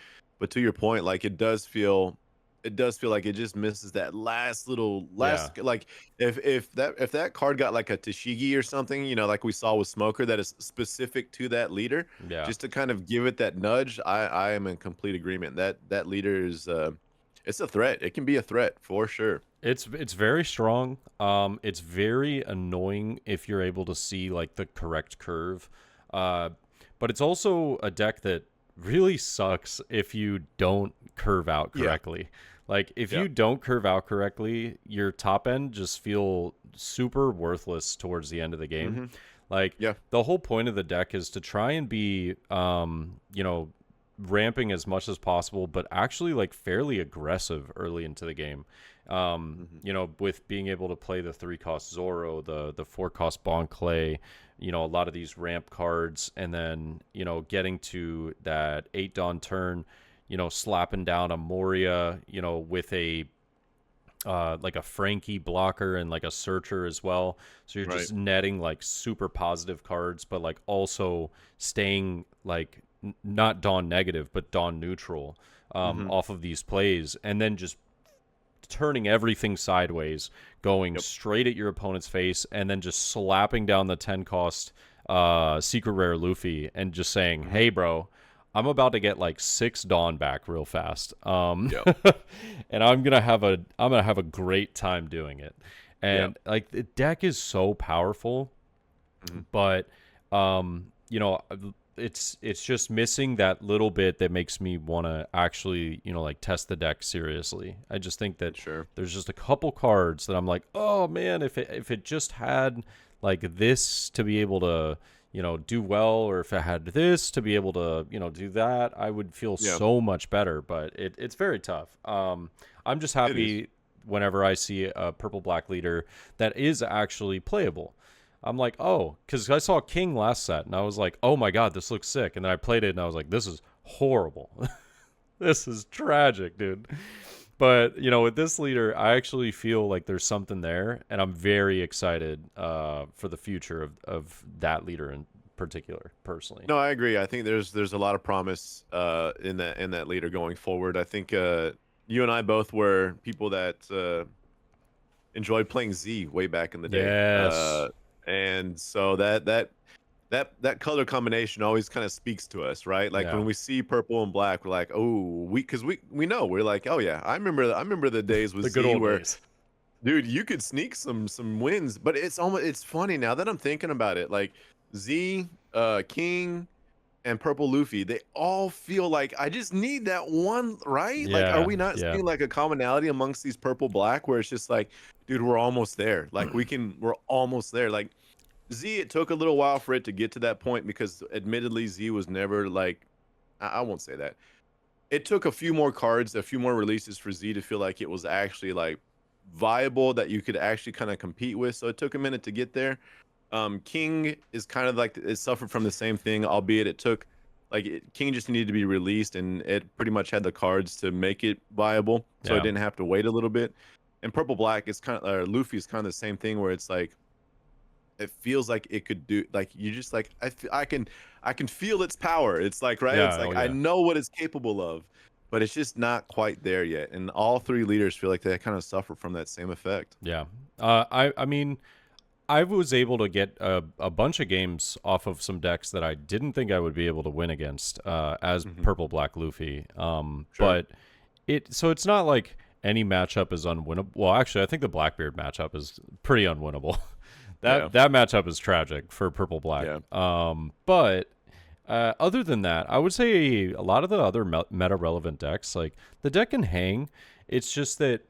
S2: But to your point, like it does feel like it just misses that last little
S1: Yeah.
S2: like if that card got like a Tashigi or something, you know, like we saw with Smoker that is specific to that leader,
S1: Yeah.
S2: just to kind of give it that nudge. I am in complete agreement. That leader is it's a threat. It can be a threat for sure.
S1: It's very strong. It's very annoying if you're able to see like the correct curve. Uh, but it's also a deck that really sucks if you don't curve out
S2: Yeah.
S1: correctly. Like if
S2: Yeah.
S1: you don't curve out correctly, your top end just feel super worthless towards the end of the game.
S2: Hmm.
S1: Like
S2: Yeah.
S1: the whole point of the deck is to try and be you know, ramping as much as possible, but actually like fairly aggressive early into the game.
S2: Hmm.
S1: You know, with being able to play the 3-cost Zoro, the 4-cost Bon Clay, you know, a lot of these ramp cards, and then, you know, getting to that 8 Dawn turn, you know, slapping down a Moria, you know, with a like a Frankie blocker and like a searcher as well. So you're
S2: Right.
S1: just netting like super positive cards, but like also staying like not Dawn negative, but Dawn neutral
S2: Hmm.
S1: off of these plays, and then just turning everything sideways, going
S2: Yep.
S1: straight at your opponent's face, and then just slapping down the 10 cost secret rare Luffy and just saying,
S2: Hmm.
S1: hey, bro, I'm about to get like 6 Dawn back real fast.
S2: Yep.
S1: And I'm gonna have a great time doing it.
S2: Yep.
S1: And like the deck is so powerful,
S2: Hmm.
S1: but you know, it's just missing that little bit that makes me want to actually, you know, like test the deck seriously. I just think that
S2: Sure.
S1: there's just a couple cards that I'm like, oh man, if it just had like this to be able to, you know, do well, or if it had this to be able to, you know, do that, I would feel
S2: Yeah.
S1: so much better. But it's very tough. I'm just
S2: It is.
S1: happy whenever I see a purple black leader that is actually playable. I'm like, oh, because I saw King last set, and I was like, oh my god, this looks sick. And then I played it, and I was like, this is horrible. This is tragic, dude. But you know, with this leader, I actually feel like there's something there, and I'm very excited for the future of that leader in particular, personally.
S2: No, I agree. I think there's a lot of promise in that leader going forward. I think you and I both were people that enjoyed playing Z way back in the day.
S1: Yes.
S2: And so that color combination always kind of speaks to us, right? Like
S1: Yeah.
S2: when we see purple and black, we're like, oh, because we know we're like, oh yeah, I remember the days with
S1: The good
S2: Z
S1: old
S2: where,
S1: days.
S2: dude, you could sneak some wins, but it's funny now that I'm thinking about it. Like Z, King, and Purple Luffy, they all feel like I just need that one, right? Like, are
S1: Yeah.
S2: we not
S1: Yeah.
S2: seeing like a commonality amongst these purple black where it's just like, dude, we're almost there. Like we're almost there. Like Z, it took a little while for it to get to that point because admittedly Z was never like I won't say that. It took a few more cards, a few more releases for Z to feel like it was actually like viable that you could actually kind of compete with. So it took a minute to get there. King is kind of like it suffered from the same thing, albeit it took King just needed to be released, and it pretty much had the cards to make it viable, so it
S1: Yeah.
S2: didn't have to wait a little bit. And Purple Black is kind of Luffy is kind of the same thing where it's like it feels like it could do like you just like I can feel its power. It's like right, it's
S1: Yeah.
S2: like
S1: Oh
S2: I
S1: yeah.
S2: know what it's capable of, but it's just not quite there yet. And all three leaders feel like they kind of suffer from that same effect.
S1: Yeah. I mean, I was able to get a bunch of games off of some decks that I didn't think I would be able to win against as
S2: Hmm.
S1: purple black Luffy.
S2: Sure.
S1: But it's not like any matchup is unwinnable. Well, actually, I think the Blackbeard matchup is pretty unwinnable.
S2: Yeah.
S1: That matchup is tragic for purple black.
S2: Yeah.
S1: But other than that, I would say a lot of the other meta relevant decks, like the deck can hang. It's just that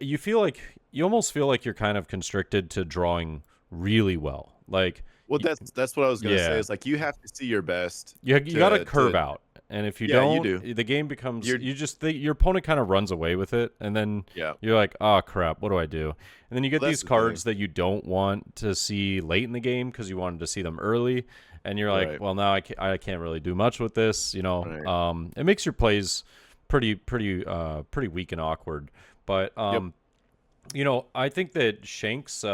S1: you almost feel like you're kind of constricted to drawing really well. Like,
S2: Well, that's what I was gonna say.
S1: yeah,
S2: Is like you have to see your best
S1: you got to curve
S2: to
S1: out, and if you
S2: yeah, you
S1: don't,
S2: do.
S1: the game becomes
S2: You're
S1: your opponent kind of runs away with it, and then
S2: yeah.
S1: you're like, oh crap, what do I do? And then you get
S2: Well, that's
S1: these
S2: the thing.
S1: cards that you don't want to see late in the game because you wanted to see them early, and you're like,
S2: Right.
S1: well, now I can't really do much with this. You know,
S2: Right.
S1: it makes your plays pretty weak and awkward. But
S2: Yep.
S1: you know, I think that Shanks,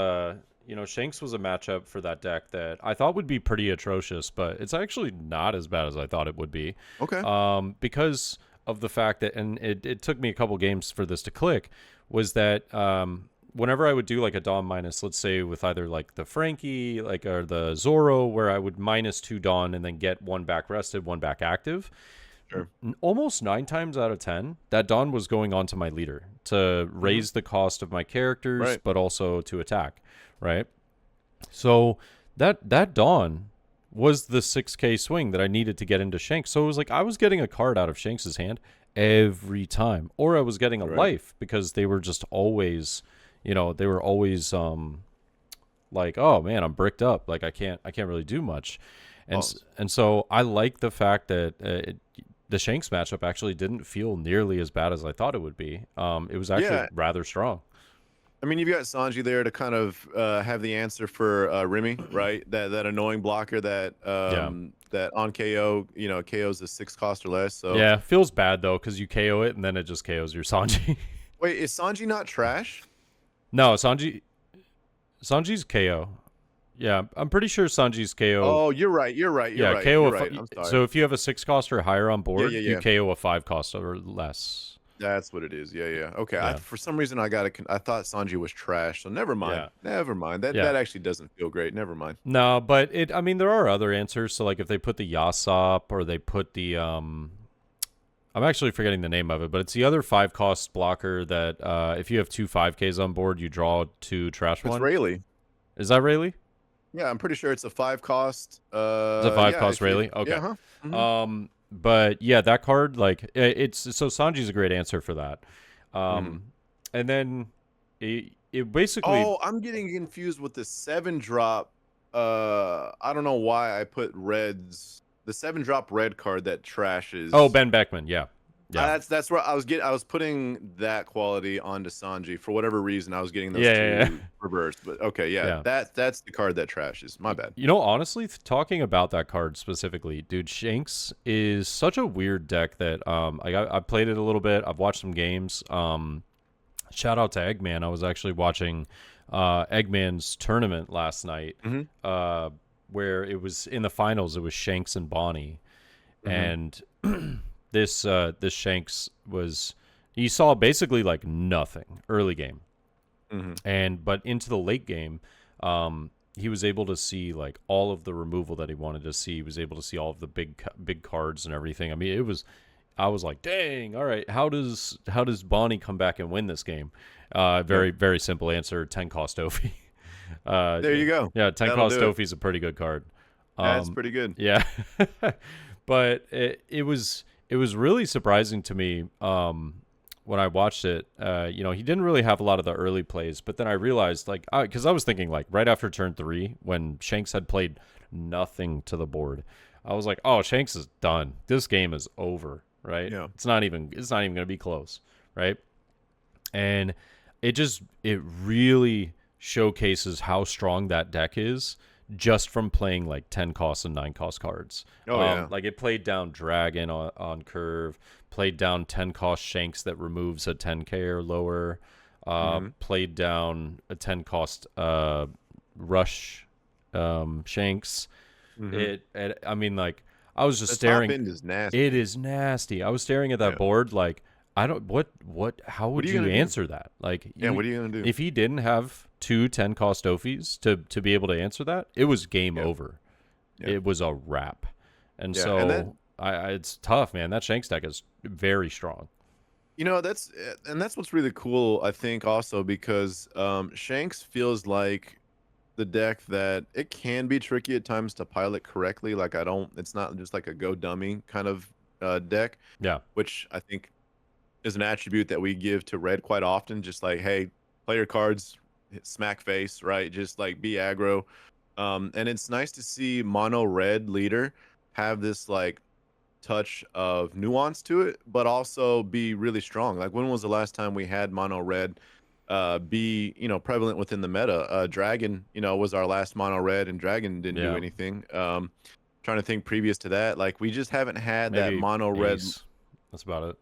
S1: Shanks was a matchup for that deck that I thought would be pretty atrocious, but it's actually not as bad as I thought it would be.
S2: Okay.
S1: Because of the fact that, and it took me a couple games for this to click, was that whenever I would do like a Dawn minus, let's say with either like the Frankie, like or the Zoro, where I would -2 Dawn and then get one back rested, one back active.
S2: Sure.
S1: Almost 9 times out of 10, that Dawn was going onto my leader to raise the cost of my characters,
S2: Right.
S1: but also to attack, right? So that Dawn was the 6K swing that I needed to get into Shanks. So it was like I was getting a card out of Shanks's hand every time, or I was getting a life because they were just always, they were always like, oh man, I'm bricked up, like I can't really do much, and so I like the fact that the Shanks matchup actually didn't feel nearly as bad as I thought it would be. It was actually rather strong.
S2: I mean, you've got Sanji there to kind of have the answer for Remy, right? That annoying blocker that that on KO, KOs a 6 cost or less. So
S1: yeah, feels bad though because you KO it and then it just KOs your Sanji.
S2: Wait, is Sanji not trash?
S1: No, Sanji's KO. Yeah, I'm pretty sure Sanji's KO.
S2: Oh, you're right. You're right. You're right.
S1: KO.
S2: You're right. I'm sorry.
S1: So if you have a 6 cost or higher on board,
S2: Yeah.
S1: you KO a 5 cost or less.
S2: That's what it is. Yeah. Okay.
S1: Yeah.
S2: For some reason, I thought Sanji was trash. So never mind.
S1: Yeah.
S2: Never mind. That actually doesn't feel great. Never mind.
S1: No, but I mean, there are other answers. So like if they put the Yasop or they put the I'm actually forgetting the name of it, but it's the other 5 cost blocker that if you have 2 5Ks on board, you draw 2 trash one.
S2: It's Rayleigh.
S1: Is that Rayleigh?
S2: Yeah, I'm pretty sure it's a 5 cost.
S1: It's a 5 cost Rayleigh. Okay.
S2: Yeah, mm-hmm.
S1: But yeah, that card, like it's so Sanji's a great answer for that. And then it basically.
S2: Oh, I'm getting confused with the 7-drop. I don't know why I put reds. The 7-drop red card that trashes.
S1: Oh, Ben Beckman, yeah.
S2: That's where I was putting that quality onto Sanji for whatever reason. I was getting those two reversed, but okay, that's the card that trashes. My bad.
S1: Honestly, talking about that card specifically, dude, Shanks is such a weird deck that I played it a little bit. I've watched some games. Shout out to Eggman. I was actually watching Eggman's tournament last night, where it was in the finals. It was Shanks and Bonnie, and. This Shanks was, he saw basically like nothing early game, but into the late game, he was able to see like all of the removal that he wanted to see. He was able to see all of the big cards and everything. I mean, I was like, dang, all right, how does Bonnie come back and win this game? Very very simple answer: 10 cost Ophi.
S2: There you go.
S1: Yeah, 10 cost Ophi is a pretty good card.
S2: That's pretty good.
S1: Yeah, but it was really surprising to me when I watched it. He didn't really have a lot of the early plays, but then I realized, like, because I was thinking, like, right after turn 3, when Shanks had played nothing to the board, I was like, oh, Shanks is done. This game is over, right?
S2: Yeah.
S1: It's not even going to be close, right? And it really showcases how strong that deck is. Just from playing like 10 cost and 9 cost cards. Like it played down Dragon on curve, played down 10 cost Shanks that removes a 10k or lower, played down a 10 cost Rush Shanks. I mean, like, I was just staring.
S2: Top end is nasty.
S1: It is nasty. I was staring at that board like, I don't, how would you answer that? Like,
S2: what are you going to do?
S1: If he didn't have 2 10 cost Ophis to be able to answer that, it was game over. Yeah. It was a wrap. And so it's tough, man. That Shanks deck is very strong.
S2: That's what's really cool, I think, also because Shanks feels like the deck that it can be tricky at times to pilot correctly. Like it's not just like a go dummy kind of deck. Yeah. Which I think is an attribute that we give to red quite often. Just like, hey, play your cards, smack face, right? Just like be aggro. And it's nice to see mono red leader have this like touch of nuance to it, but also be really strong. Like, when was the last time we had mono red be prevalent within the meta? Dragon was our last mono red, and Dragon didn't do anything. Trying to think previous to that, like, we just haven't had that mono red.
S1: That's about it.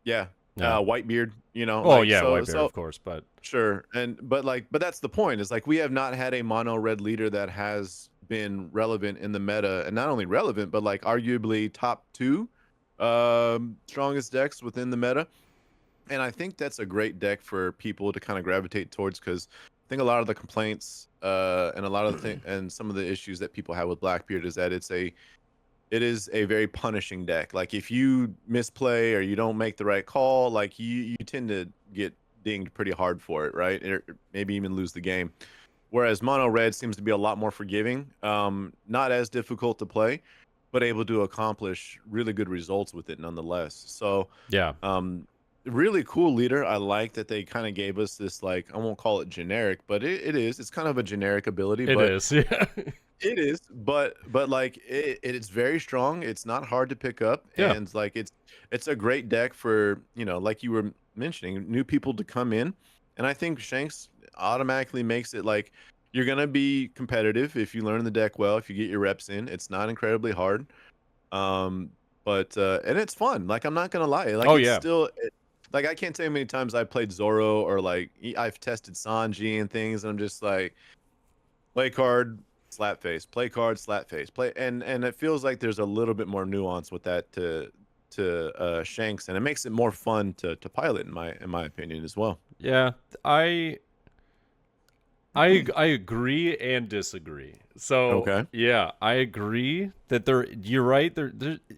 S2: Yeah. Whitebeard,
S1: Whitebeard, of course, but
S2: sure. But that's the point, is like, we have not had a mono red leader that has been relevant in the meta, and not only relevant, but like arguably top 2 Strongest decks within the meta. And I think that's a great deck for people to kind of gravitate towards, because I think a lot of the complaints and a lot of the and some of the issues that people have with Blackbeard is that it is a very punishing deck. Like if you misplay or you don't make the right call, like you tend to get dinged pretty hard for it, right? Or maybe even lose the game. Whereas mono red seems to be a lot more forgiving, not as difficult to play, but able to accomplish really good results with it nonetheless. So
S1: Yeah,
S2: really cool leader. I like that they kind of gave us this, like, I won't call it generic, but it is. It's kind of a generic ability,
S1: it
S2: but
S1: is. Yeah,
S2: it is. But like it's very strong. It's not hard to pick up,
S1: yeah,
S2: and like it's a great deck for, like you were mentioning, new people to come in. And I think Shanks automatically makes it like you're gonna be competitive if you learn the deck well, if you get your reps in. It's not incredibly hard. But and it's fun. Like I'm not gonna lie. Like
S1: oh
S2: it's
S1: yeah,
S2: still like I can't tell you how many times I played Zoro, or like I've tested Sanji and things, and I'm just like, play card, slap face, play card, slap face, play, and it feels like there's a little bit more nuance with that to Shanks, and it makes it more fun to pilot in my opinion as well.
S1: yeah. I agree and disagree. So
S2: Okay.
S1: yeah, I agree that you're right.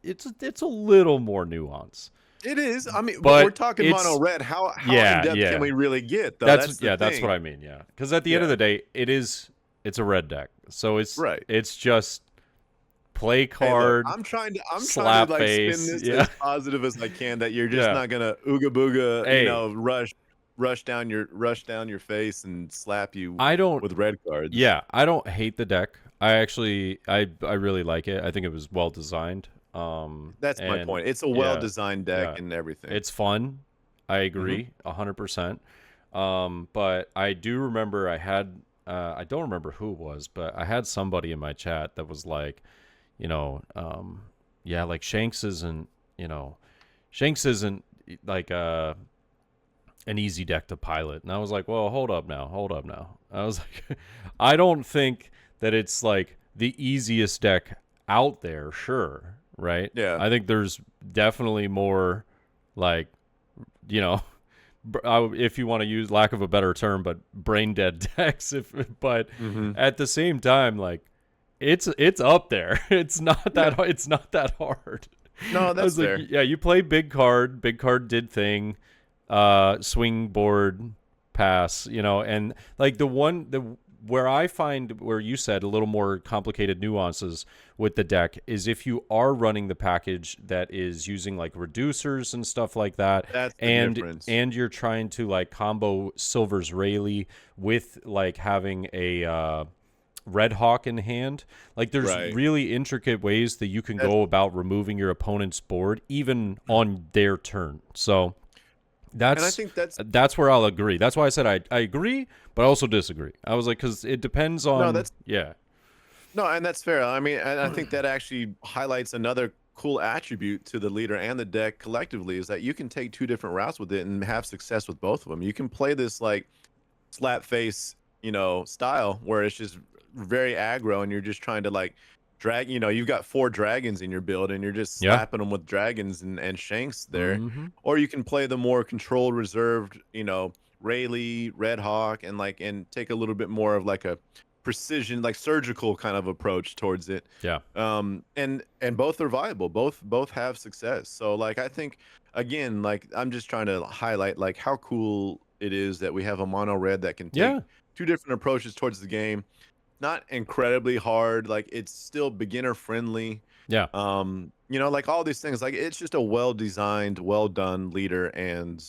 S1: It's a little more nuance,
S2: It is. I mean, but we're
S1: but
S2: talking mono
S1: it's
S2: red. How in
S1: yeah,
S2: depth can
S1: yeah.
S2: we really get though? That's the
S1: That's what
S2: thing.
S1: I mean. Yeah, because at the end of
S2: Yeah.
S1: the day, it's a red deck, so
S2: Right.
S1: it's just play
S2: Hey, look,
S1: card,
S2: I'm trying to
S1: slap
S2: like spin
S1: face.
S2: this
S1: Yeah,
S2: as positive as I can, that you're just
S1: yeah.
S2: not gonna ooga booga,
S1: Hey,
S2: rush down your face and slap you
S1: I don't.
S2: with red cards.
S1: Yeah, I don't hate the deck. I really like it. I think it was well designed.
S2: That's my
S1: And
S2: point. It's a
S1: yeah,
S2: well-designed deck
S1: yeah,
S2: and everything.
S1: it's fun. I
S2: Hmm.
S1: agree 100%. But I do remember I don't remember who it was, but I had somebody in my chat that was like, you know, yeah, like Shanks isn't like an easy deck to pilot. And I was like, well, hold up now. Hold up now. I was like, I don't think that it's like the easiest deck out there, sure, right?
S2: Yeah.
S1: I think there's definitely more like, you know, if you want to use lack of a better term, but brain dead decks. But
S2: Hmm.
S1: at the same time, like it's up there.
S2: Yeah.
S1: It's not that hard.
S2: No,
S1: I
S2: that's
S1: was like,
S2: fair.
S1: yeah, you play big card. Big card did thing. Swing board pass. And like the where I find where you said a little more complicated nuances with the deck is if you are running the package that is using like reducers and stuff like that,
S2: That's the
S1: and
S2: difference.
S1: and you're trying to like combo Silver's Rayleigh with like having a Red Hawk in hand. Like there's
S2: Right.
S1: really intricate ways that you can
S2: That's,
S1: go about removing your opponent's board even on their turn. So
S2: and I
S1: that's
S2: think that's
S1: that's where I'll agree. That's why I said I agree, but I also disagree. I was like, because it depends
S2: no,
S1: on
S2: that's
S1: yeah,
S2: no, and that's fair. I mean, and I think that actually highlights another cool attribute to the leader and the deck collectively, is that you can take two different routes with it and have success with both of them. You can play this like slap face, style where it's just very aggro and you're just trying to like drag, you've got four dragons in your build and you're just
S1: yeah,
S2: slapping them with dragons and shanks there.
S1: mm-hmm.
S2: Or you can play the more controlled, reserved, Rayleigh, Red Hawk, and take a little bit more of like a precision, like surgical kind of approach towards it.
S1: Yeah,
S2: And both are viable. Both have success. So like I think, again, like I'm just trying to highlight like how cool it is that we have a mono red that can take
S1: yeah,
S2: two different approaches towards the game. Not incredibly hard, like it's still beginner friendly.
S1: yeah.
S2: Like all these things, like it's just a well designed, well done leader. And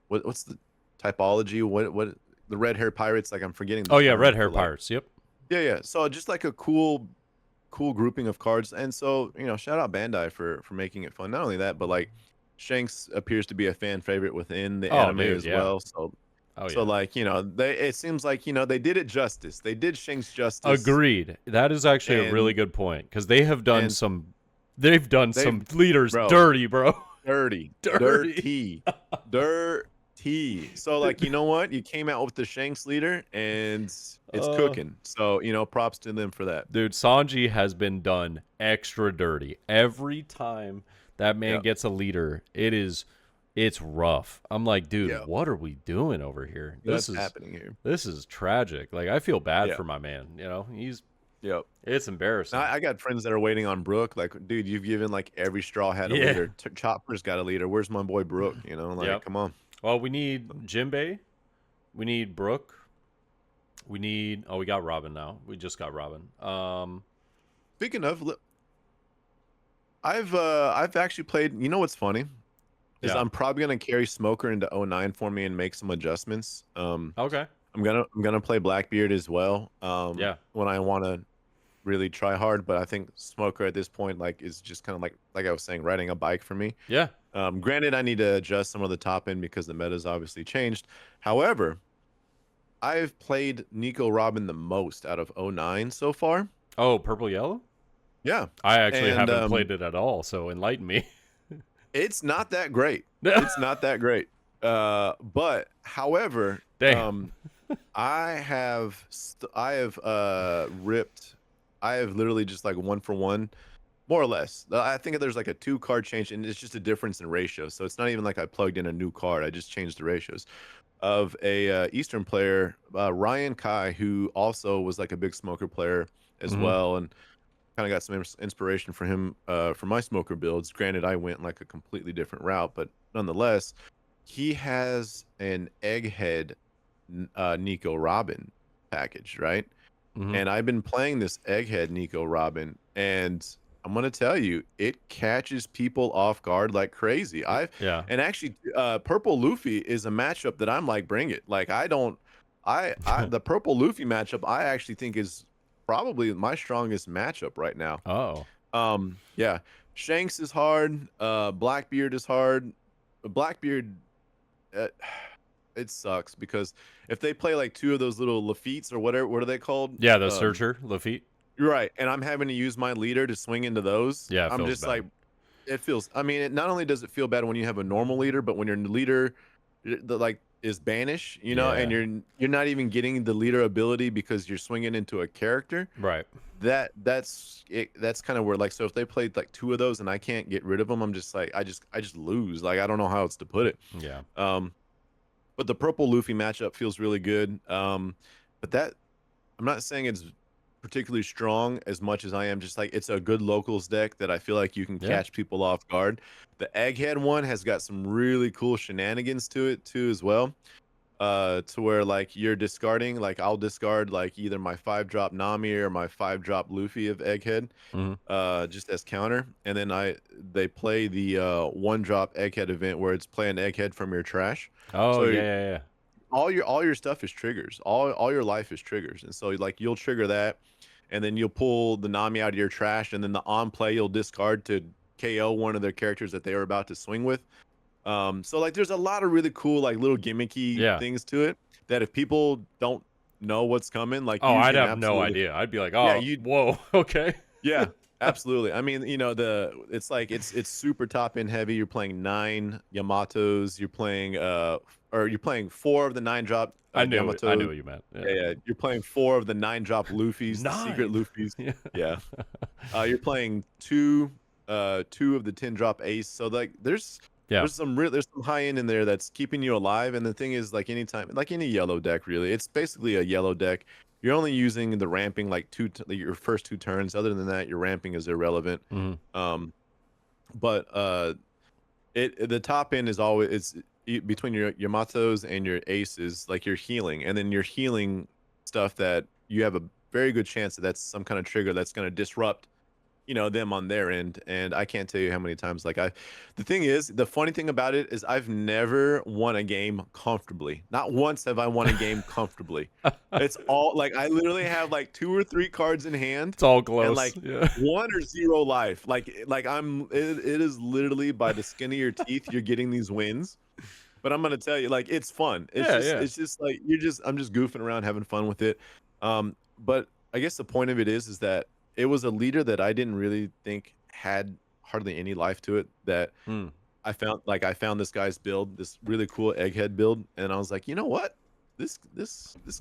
S2: what's the typology? What the red hair pirates, like I'm forgetting the
S1: Oh yeah,
S2: term
S1: red hair
S2: for like,
S1: pirates. Yep.
S2: yeah. So just like a cool grouping of cards. And so, shout out Bandai for making it fun. Not only that, but like Shanks appears to be a fan favorite within the
S1: Oh
S2: anime
S1: dude,
S2: as
S1: yeah.
S2: well. So
S1: Oh
S2: so
S1: yeah.
S2: like, it seems like, they did it justice. They did Shanks justice.
S1: Agreed. That is actually a really
S2: and
S1: good point because
S2: and
S1: they've done
S2: they've
S1: some leaders
S2: bro,
S1: dirty, bro.
S2: dirty,
S1: Dirty.
S2: dirty. key. So like, you know what? You came out with the Shanks leader and it's
S1: Uh,
S2: cooking. So, you know, props to them for that.
S1: Dude, Sanji has been done extra dirty. Every time that man
S2: Yeah.
S1: gets a leader, it's rough. I'm like, dude,
S2: Yeah.
S1: what are we doing over here?
S2: What's happening here?
S1: This is tragic. Like I feel bad
S2: Yeah.
S1: for my man, you know?
S2: Yep.
S1: It's embarrassing.
S2: I got friends that are waiting on Brooke. Like, dude, you've given like every straw hat a
S1: Yeah.
S2: leader. Chopper's got a leader. Where's my boy Brooke? You know, like,
S1: Yep.
S2: come on.
S1: Well, we need Jinbei. We need Brooke. We got Robin now. We just got Robin.
S2: Speaking of, I've actually played. You know what's funny is
S1: Yeah.
S2: I'm probably gonna carry Smoker into '09 for me and make some adjustments.
S1: Okay.
S2: I'm gonna play Blackbeard as well.
S1: Yeah.
S2: When I want to really try hard, but I think Smoker at this point like is just kind of like I was saying, riding a bike for me.
S1: Yeah.
S2: Granted, I need to adjust some of the top end because the meta's obviously changed. However, I've played Nico Robin the most out of '09 so far.
S1: Oh, purple yellow?
S2: Yeah,
S1: I actually
S2: and
S1: haven't played it at all, so enlighten me.
S2: it's not that great. It's not that great. But however,
S1: Damn.
S2: I have ripped. I have literally just like one for one, more or less. I think there's like a 2 card change, and it's just a difference in ratio. So it's not even like I plugged in a new card. I just changed the ratios of a Eastern player, Ryan Kai, who also was like a big Smoker player as
S1: Mhm.
S2: well, and kind of got some inspiration for him for my Smoker builds. Granted, I went like a completely different route, but nonetheless, he has an Egghead Nico Robin package, right?
S1: Mhm.
S2: And I've been playing this Egghead Nico Robin, and I'm gonna tell you, it catches people off guard like crazy.
S1: Yeah.
S2: And actually, Purple Luffy is a matchup that I'm like, bring it. Like I the Purple Luffy matchup I actually think is probably my strongest matchup right now.
S1: Oh.
S2: Yeah, Shanks is hard. Blackbeard is hard. Blackbeard, uh, it sucks because if they play like 2 of those little Lafitte's or whatever, what are they called?
S1: Yeah, the searcher, Lafitte.
S2: You're right, and I'm having to use my leader to swing into those.
S1: Yeah, it
S2: I'm
S1: feels
S2: just
S1: bad.
S2: like, it feels. I mean, not only does it feel bad when you have a normal leader, but when your leader, like is banish, you know, and
S1: Yeah.
S2: you're not even getting the leader ability because you're swinging into a character.
S1: Right.
S2: That's it. That's kind of where like, so if they played like 2 of those and I can't get rid of them, I'm just like, I just lose. Like I don't know how else to put it.
S1: Yeah.
S2: But the purple Luffy matchup feels really good. But that, I'm not saying it's particularly strong as much as I am just like, it's a good locals deck that I feel like you can
S1: Yeah.
S2: catch people off guard. The Egghead one has got some really cool shenanigans to it too as well. To where like you're discarding, like I'll discard like either my 5-drop Nami or my 5-drop Luffy of Egghead,
S1: Mhm.
S2: just as counter, and then they play the 1-drop Egghead event where it's playing Egghead from your trash.
S1: Oh,
S2: So
S1: yeah.
S2: all your stuff is triggers. All your life is triggers, and so like you'll trigger that, and then you'll pull the Nami out of your trash, and then the on play you'll discard to KO one of their characters that they were about to swing with. So like there's a lot of really cool like little gimmicky
S1: Yeah.
S2: things to it that if people don't know what's coming, like
S1: Oh,
S2: you
S1: I'd
S2: can
S1: have no
S2: absolutely,
S1: idea. I'd be like,
S2: yeah,
S1: "Oh, whoa. Okay."
S2: yeah, absolutely. I mean, you know, it's like it's super top end heavy. You're playing 9 Yamatos. You're playing or you're playing 4 of the 9-drop
S1: I knew
S2: Yamatos.
S1: what you meant. Yeah.
S2: Yeah, you're playing 4 of the 9-drop Luffy's, the secret
S1: 9.
S2: Luffy's.
S1: Yeah.
S2: Yeah. You're playing 2 of the 10-drop Ace. So like
S1: Yeah.
S2: there's some high end in there that's keeping you alive. And the thing is, like anytime, like any yellow deck, really, it's basically a yellow deck. You're only using the ramping like your first 2 turns. Other than that, your ramping is irrelevant.
S1: Mhm.
S2: But the top end is always between your Yamatos and your aces, like your healing, and then your healing stuff that you have a very good chance that that's some kind of trigger that's going to disrupt, you know, them on their end. And I can't tell you how many times like the thing is, the funny thing about it is I've never won a game comfortably. Not once have I won a game comfortably. It's all like I literally have like 2 or 3 cards in hand
S1: It's all
S2: and
S1: close.
S2: like
S1: Yeah.
S2: 1 or 0 life. Like it is literally by the skin of your teeth you're getting these wins. But I'm gonna tell you, like, it's fun.
S1: Yeah.
S2: It's just like I'm just goofing around, having fun with it. But I guess the point of it is that it was a leader that I didn't really think had hardly any life to it. That
S1: Mm.
S2: I found this guy's build, this really cool egghead build, and I was like, you know what? This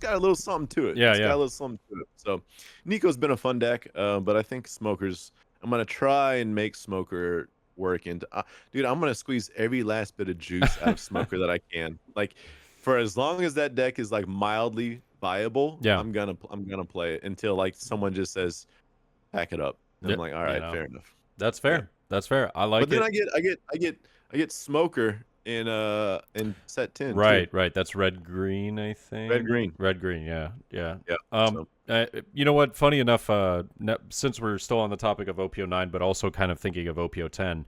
S2: got a little something to it.
S1: Yeah,
S2: It's got
S1: yeah.
S2: a little something to it. So Nico's been a fun deck, but I think Smokers. I'm gonna try and make Smoker work into. Dude, I'm gonna squeeze every last bit of juice out of Smoker that I can. Like, for as long as that deck is like mildly viable,
S1: Yeah.
S2: I'm gonna play it until like someone just says, pack it up. And I'm
S1: Yep.
S2: like, all
S1: You
S2: right,
S1: know,
S2: fair enough.
S1: that's
S2: Yeah.
S1: fair. That's fair. I
S2: But
S1: like
S2: then
S1: it.
S2: I get Smoker in set 10 too.
S1: Right, right. That's red green, I think.
S2: Red green.
S1: Red green. Yeah, yeah.
S2: Yeah. So
S1: You know what? Funny enough, since we're still on the topic of OP09, but also kind of thinking of OP10,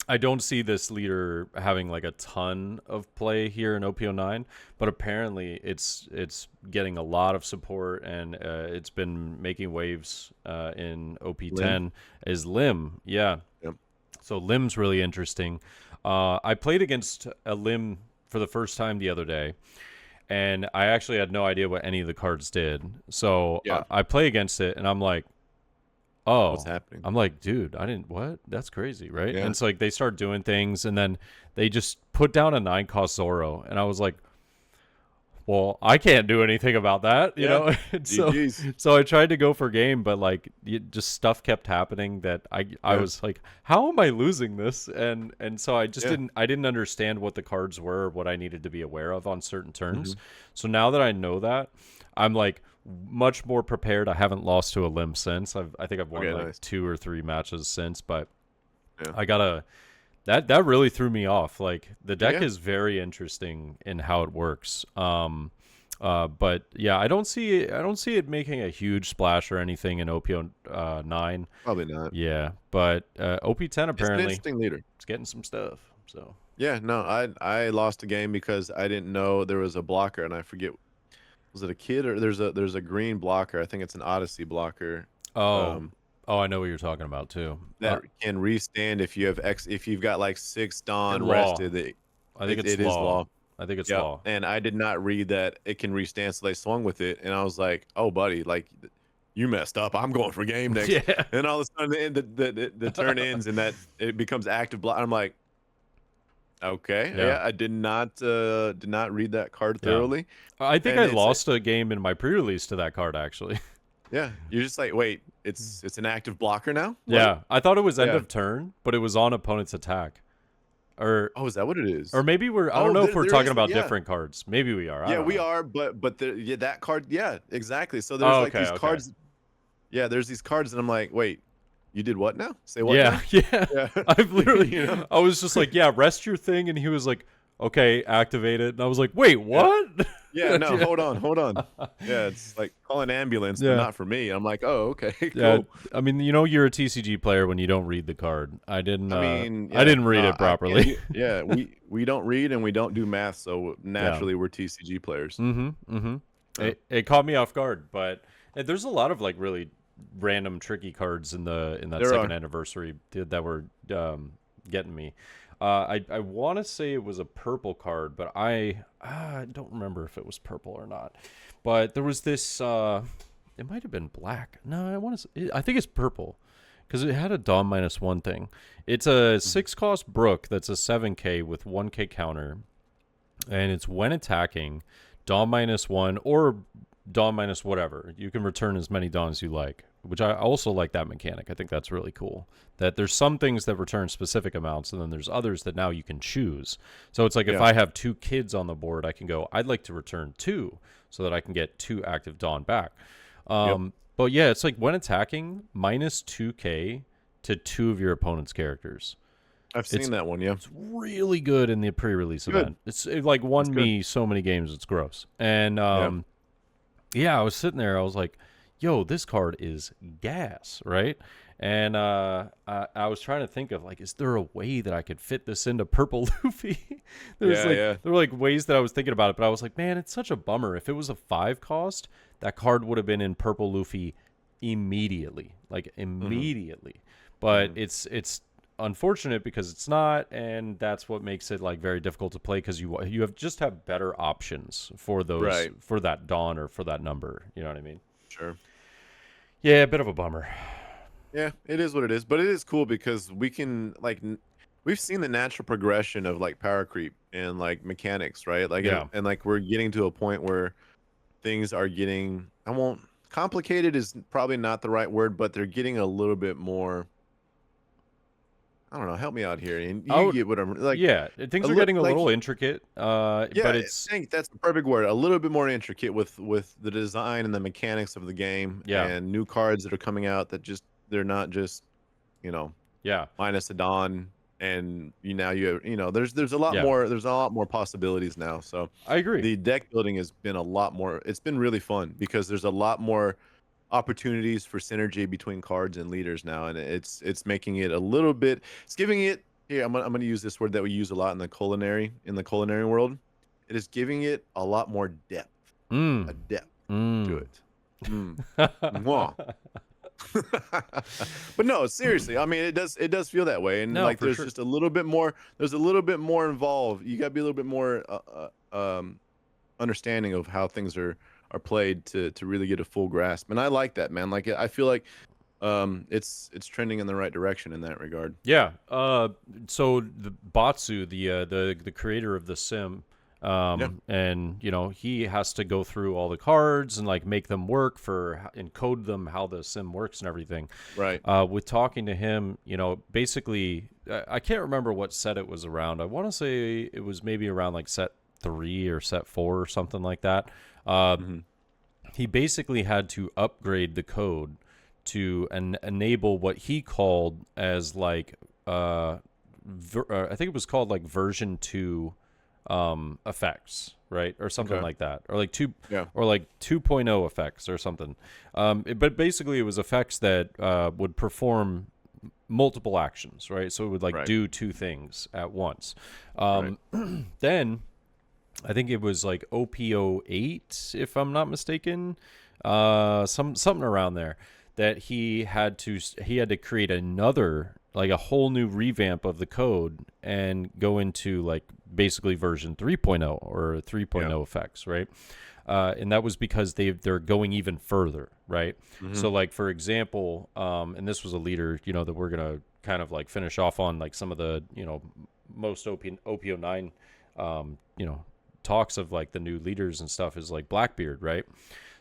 S1: I don't see this leader having like a ton of play here in OP09, but apparently it's getting a lot of support, and it's been making waves in OP10.
S2: Lim.
S1: Is Lim. Yeah.
S2: Yep.
S1: So Lim's really interesting. I played against a Lim for the first time the other day, and I actually had no idea what any of the cards did. So
S2: Yeah.
S1: I play against it, and I'm like, oh,
S2: What's happening?
S1: I'm like, dude, I didn't, what? That's crazy, right?
S2: Yeah.
S1: And it's like they start doing things, and then they just put down a 9-cost Zoro, and I was like, well, I can't do anything about that, you know? And
S2: GGs.
S1: so I tried to go for game, but like just stuff kept happening that I was like, how am I losing this? And so I just didn't understand what the cards were, what I needed to be aware of on certain turns. So now that I know that, I'm like much more prepared. I haven't lost to a Limb since. I think I've won like 2 or 3 matches since, but I gotta. That really threw me off. Like the deck is very interesting in how it works. But yeah, I don't see it making a huge splash or anything in OP9.
S2: Probably not.
S1: Yeah, but OP10 apparently
S2: it's an interesting leader.
S1: It's getting some stuff. So
S2: yeah, no, I lost a game because I didn't know there was a blocker, and I forget, was it a kid or there's a green blocker. I think it's an Odyssey blocker.
S1: Oh, I know what you're talking about too.
S2: That can restand if you've got like 6 Dawn
S1: law.
S2: rested.
S1: I think
S2: it is law.
S1: I think it's law.
S2: And I did not read that it can restand, so they swung with it, and I was like, "Oh, buddy, like you messed up. I'm going for game next."
S1: Yeah.
S2: And all of a sudden, the turn ends, and that it becomes active block. I'm like, okay, yeah, I did not read that card thoroughly.
S1: I think I lost a game in my pre-release to that card actually.
S2: Yeah, you're just like, wait, it's an active blocker now? What?
S1: Yeah, I thought it was end of turn, but it was on opponent's attack. Or
S2: is that what it is?
S1: Or maybe I don't know if we're talking about different cards. Maybe we are.
S2: Yeah, we are, but that card, yeah, exactly. So there's these cards. Yeah, there's these cards, and I'm like, wait, you did what now? Say what?
S1: Yeah,
S2: now?
S1: yeah. I've literally, I was just like, yeah, rest your thing, and he was like, okay, activate it, and I was like, wait, what?
S2: Yeah, no, hold on. Yeah, it's like call an ambulance, but not for me. I'm like, oh, okay, cool.
S1: Yeah, I mean, you're a TCG player when you don't read the card. I didn't. I didn't read it properly.
S2: We don't read and we don't do math, so naturally we're TCG players.
S1: It caught me off guard, but there's a lot of like really random tricky cards in that second anniversary that were getting me. I want to say it was a purple card, but I don't remember if it was purple or not. But there was this. It might have been black. No, I think it's purple because it had a Dawn -1 thing. It's a 6-cost Brook that's a 7K with 1K counter, and it's when attacking, Dawn -1 or Dawn minus whatever. You can return as many Dawns as you like, which I also like that mechanic. I think that's really cool. That there's some things that return specific amounts, and then there's others that now you can choose. So it's like if I have 2 kids on the board, I can go, I'd like to return 2 so that I can get 2 active Dawn back. But yeah, it's like when attacking, -2K to 2 of your opponent's characters.
S2: I've seen that one, yeah.
S1: It's really good in the pre-release event. It like won me so many games, it's gross. And yeah, I was sitting there, I was like, yo, this card is gas, right? And I was trying to think of like, is there a way that I could fit this into purple Luffy? There were like ways that I was thinking about it, but I was like, man, it's such a bummer. If it was a 5-cost, that card would have been in purple Luffy immediately. But it's unfortunate because it's not, and that's what makes it like very difficult to play because you have better options for those for that Dawn or for that number. You know what I mean?
S2: Sure.
S1: Yeah, a bit of a bummer.
S2: Yeah, it is what it is, but it is cool because we can like we've seen the natural progression of like power creep and like mechanics, right? Like,
S1: Yeah.
S2: and like we're getting to a point where things are getting, I won't, complicated is probably not the right word, but they're getting a little bit more, I don't know, help me out here. And you
S1: Out.
S2: get what I'm like,
S1: Yeah,
S2: a
S1: things are
S2: little
S1: getting a
S2: like,
S1: little intricate, but
S2: yeah,
S1: it's
S2: I think that's the perfect word. A little bit more intricate with the design and the mechanics of the game,
S1: yeah,
S2: and new cards that are coming out that just they're not just, you know,
S1: yeah,
S2: minus a Dawn, and there's a lot
S1: yeah.
S2: more possibilities now. So
S1: I agree.
S2: the deck building has been a lot more. It's been really fun because there's a lot more opportunities for synergy between cards and leaders now, and it's making it a little bit. It's giving it here. I'm gonna use this word that we use a lot in the culinary world. It is giving it a lot more depth, a
S1: Mm.
S2: depth to
S1: Mm.
S2: it. Mm. Mwah. But no, seriously, I mean, it does feel that way, and
S1: No,
S2: like
S1: for
S2: there's
S1: sure.
S2: just a little bit more. There's a little bit more involved. You got to be a little bit more understanding of how things are played to really get a full grasp. And I like that, man. Like I feel like it's trending in the right direction in that regard.
S1: Yeah. So the Batsu, the creator of the sim,
S2: Yeah,
S1: and he has to go through all the cards and like make them work and code them how the sim works and everything.
S2: right.
S1: With talking to him, basically, I can't remember what set it was around. I want to say it was maybe around like set 3 or set 4 or something like that. Uh,
S2: Hmm.
S1: he basically had to upgrade the code to enable what he called as like I think it was called like version 2 effects, right, or something
S2: Okay.
S1: like that, or like 2
S2: Yeah.
S1: or like 2.0 effects or something. But basically it was effects that would perform multiple actions, right? So it would like
S2: Right.
S1: do 2 things at once.
S2: Right.
S1: Then I think it was like OP08, if I'm not mistaken, something around there, that he had to create another, like a whole new revamp of the code and go into like basically version 3.0 or
S2: Yeah.
S1: 3.0 effects, right? And that was because they're going even further, right?
S2: Hmm.
S1: So like for example, and this was a leader, that we're gonna kind of like finish off on, like some of the most OP09 talks of like the new leaders and stuff, is like Blackbeard, right?
S2: Yeah.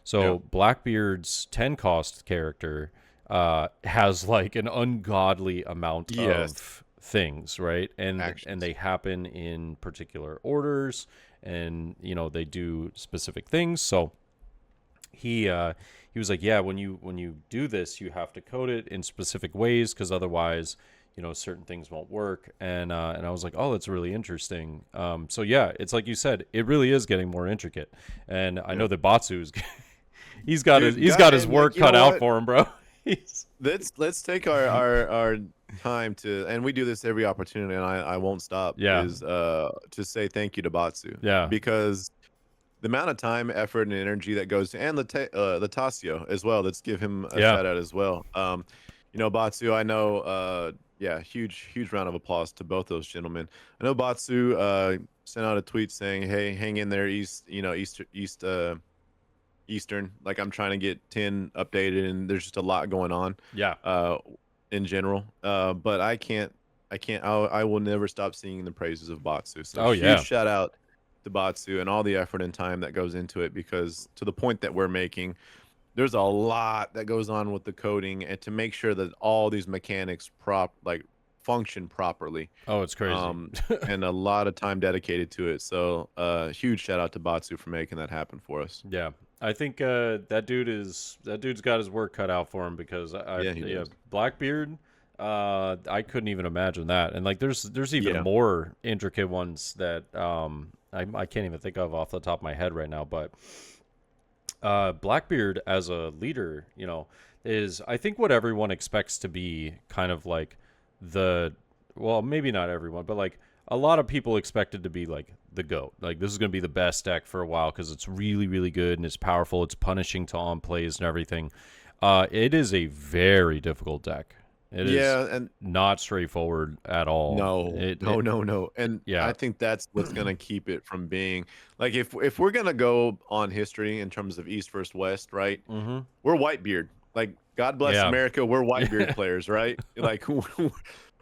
S1: So Blackbeard's 10 cost character has like an ungodly amount
S2: Yes.
S1: of things, right? And
S2: Actions.
S1: they happen in particular orders, and they do specific things. So he was like, yeah, when you do this, you have to code it in specific ways, because otherwise certain things won't work. And I was like, oh, that's really interesting. So yeah, it's like you said, it really is getting more intricate. And I
S2: Yeah.
S1: know that Batsu's he's got his
S2: Dude,
S1: he's
S2: God,
S1: got his
S2: and like
S1: work
S2: you know
S1: cut out
S2: what?
S1: for him, bro. He's,
S2: Let's take our time to, and we do this every opportunity, and I won't stop,
S1: yeah,
S2: is to say thank you to Batsu,
S1: yeah,
S2: because the amount of time, effort, and energy that goes to, and Latasio as well. Let's give him a
S1: yeah,
S2: shout out as well. Batsu, I know, yeah, huge round of applause to both those gentlemen. I know Batsu sent out a tweet saying, "Hey, hang in there, Eastern. Like I'm trying to get 10 updated, and there's just a lot going on,
S1: yeah.
S2: uh, in general. But I will never stop singing the praises of Batsu. So
S1: Oh
S2: huge
S1: yeah,
S2: shout out to Batsu and all the effort and time that goes into it, because to the point that we're making, there's a lot that goes on with the coding and to make sure that all these mechanics function properly.
S1: oh, it's crazy.
S2: Um, and a lot of time dedicated to it. So huge shout out to Batsu for making that happen for us.
S1: Yeah, I think that dude's got his work cut out for him, because
S2: Yeah, he
S1: yeah,
S2: does.
S1: Blackbeard, I couldn't even imagine that. And like there's even
S2: Yeah.
S1: more intricate ones that I can't even think of off the top of my head right now. But Blackbeard as a leader, is, I think, what everyone expects to be kind of like the, well, maybe not everyone, but like a lot of people expected to be like the GOAT. Like this is going to be the best deck for a while because it's really, really good and it's powerful. It's punishing to on plays and everything. It is a very difficult deck. It is
S2: Yeah, and
S1: not straightforward at all.
S2: no,
S1: It,
S2: no,
S1: it
S2: no, no. And I
S1: yeah.
S2: think that's what's gonna keep it from being like, if we're gonna go on history in terms of East versus West, right?
S1: Mm-hmm.
S2: We're Whitebeard. Like, God bless
S1: Yeah.
S2: America, we're Whitebeard players, right? Like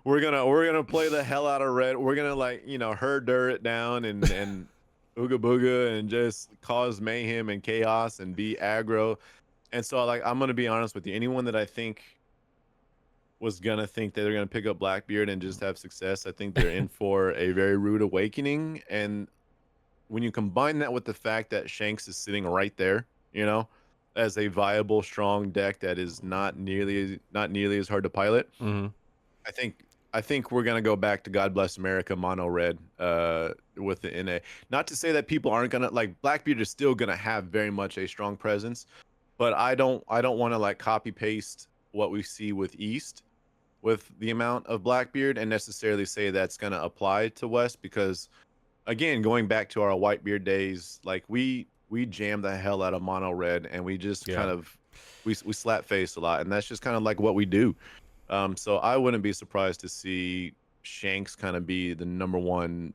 S2: we're gonna play the hell out of red. We're gonna like herder it down and ooga booga and just cause mayhem and chaos and be aggro. And so like I'm gonna be honest with you. Anyone that I think was gonna think that they're gonna pick up Blackbeard and just have success, I think they're in for a very rude awakening. And when you combine that with the fact that Shanks is sitting right there, as a viable, strong deck that is not nearly as hard to pilot,
S1: Hmm.
S2: I think I think we're gonna go back to God Bless America mono red with the NA. Not to say that people aren't gonna like Blackbeard is still gonna have very much a strong presence, but I don't want to like copy paste what we see with East with the amount of Blackbeard and necessarily say that's gonna apply to West because again, going back to our Whitebeard days, like we jam the hell out of mono red and we just
S1: Yeah.
S2: kind of we slap face a lot and that's just kind of like what we do. So I wouldn't be surprised to see Shanks kind of be the number one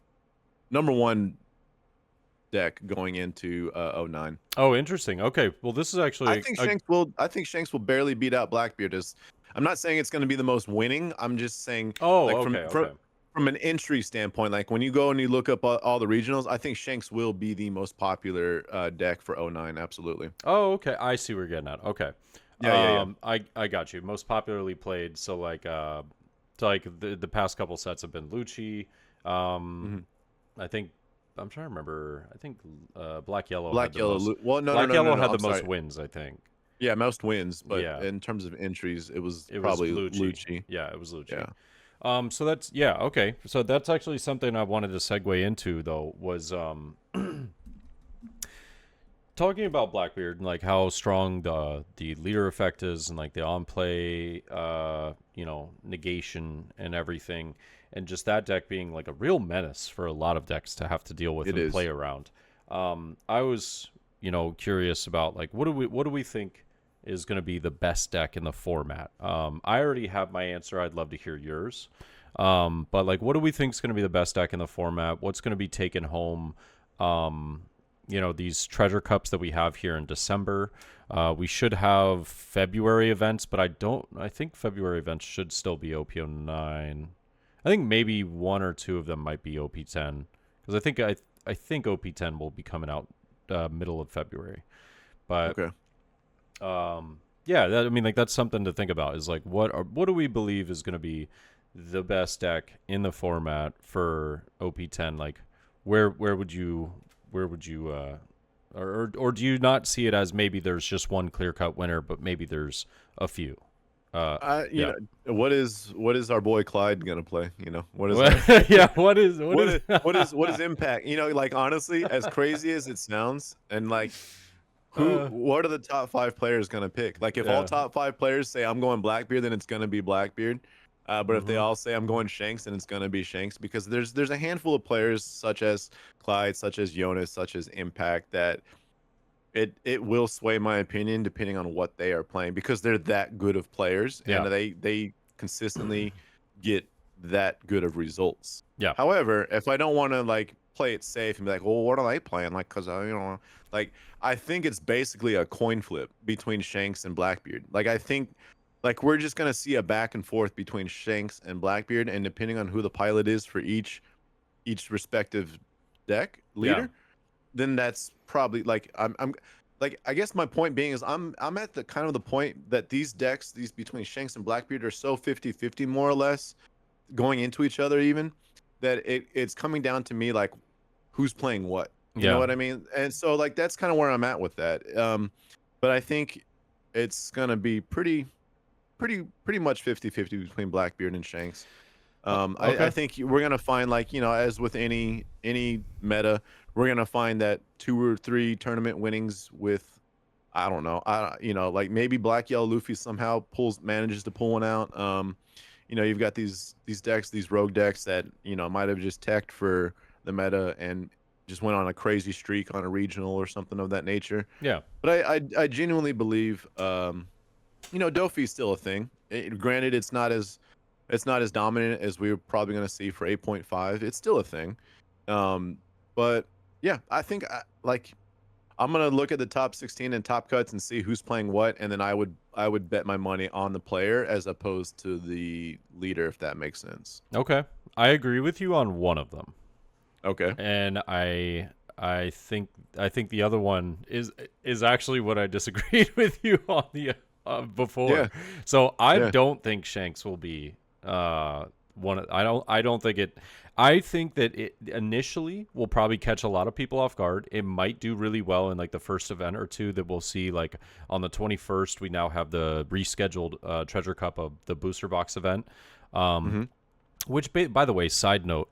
S2: deck going into '09.
S1: Oh, interesting. Okay. Well, this is
S2: I
S1: actually
S2: think Shanks will barely beat out Blackbeard. I'm not saying it's going to be the most winning. I'm just saying
S1: oh,
S2: like
S1: okay, okay.
S2: from an entry standpoint, like when you go and you look up all the regionals, I think Shanks will be the most popular deck for '09. Absolutely.
S1: Oh, okay. I see what you're getting at. Okay.
S2: Yeah.
S1: I got you. Most popularly played. So like the past couple sets have been Lucci.
S2: Hmm.
S1: I think I'm trying to remember. I think Black Yellow had
S2: Black
S1: the
S2: Yellow.
S1: most.
S2: Well, no, no,
S1: Black
S2: no, no,
S1: Yellow
S2: no.
S1: had
S2: I'm
S1: the
S2: sorry.
S1: most wins. I think.
S2: Yeah, most wins, but
S1: Yeah.
S2: in terms of entries, it was
S1: It was
S2: probably
S1: Lucci.
S2: Lucci.
S1: Yeah, it was Lucci.
S2: Yeah.
S1: So that's yeah, okay. So that's actually something I wanted to segue into though was talking about Blackbeard and like how strong the leader effect is and like the on play negation and everything and just that deck being like a real menace for a lot of decks to have to deal with
S2: It
S1: and
S2: is.
S1: play around. I was, curious about like what do we think is going to be the best deck in the format. I already have my answer. I'd love to hear yours. But like, what do we think is going to be the best deck in the format? What's going to be taken home? These treasure cups that we have here in December. We should have February events, but I think February events should still be OP09. I think maybe one or two of them might be OP10 because I think OP10 will be coming out middle of February. But
S2: Okay.
S1: yeah, I mean, like that's something to think about. Is like what do we believe is going to be the best deck in the format for OP10? Like, where would you or do you not see it as maybe there's just one clear cut winner, but maybe there's a few?
S2: You
S1: Yeah.
S2: know, what is our boy Clyde gonna play? What is
S1: Yeah. What
S2: what
S1: is?
S2: is what is impact? Like honestly, as crazy as it sounds, and like what are the top five players gonna pick? Like if all
S1: Yeah.
S2: top five players say I'm going Blackbeard, then it's gonna be Blackbeard. But if they
S1: Mm-hmm.
S2: all say I'm going Shanks, then it's gonna be Shanks because there's a handful of players such as Clyde, such as Jonas, such as Impact that it will sway my opinion depending on what they are playing because they're that good of players and
S1: Yeah.
S2: they consistently get that good of results.
S1: Yeah.
S2: However, if I don't want to like play it safe and be like, well, what are they playing? Like, cause like I think it's basically a coin flip between Shanks and Blackbeard. Like I think like we're just gonna see a back and forth between Shanks and Blackbeard, and depending on who the pilot is for each respective deck
S1: Yeah.
S2: leader, then that's probably like I'm like I guess my point being is I'm at the kind of the point that these decks these between Shanks and Blackbeard are so 50-50 more or less going into each other even that it's coming down to me like who's playing what. You know
S1: Yeah.
S2: what I mean? And so like that's kind of where I'm at with that. But I think it's gonna be pretty much 50-50 between Blackbeard and Shanks. I
S1: Okay.
S2: think we're gonna find like as with any meta, we're gonna find that 2 or 3 tournament winnings with I don't know, like maybe Black Yellow Luffy somehow manages to pull one out. You've got these decks, these rogue decks that might have just teched for the meta and just went on a crazy streak on a regional or something of that nature.
S1: Yeah.
S2: But I genuinely believe Dofi's still a thing. Granted, it's not as dominant as we are probably going to see for 8.5. It's still a thing. But yeah, I think like I'm gonna look at the top 16 and top cuts and see who's playing what, and then I would bet my money on the player as opposed to the leader, if that makes sense.
S1: Okay. I agree with you on one of them.
S2: Okay.
S1: And I think the other one is actually what I disagreed with you on the before.
S2: Yeah.
S1: So I
S2: Yeah.
S1: don't think Shanks will be one. I don't think it. I think that it initially will probably catch a lot of people off guard. It might do really well in like the first event or two that we'll see. Like on the 21st, we now have the rescheduled Treasure Cup of the booster box event. Um,
S2: Hmm.
S1: which, by the way, side note,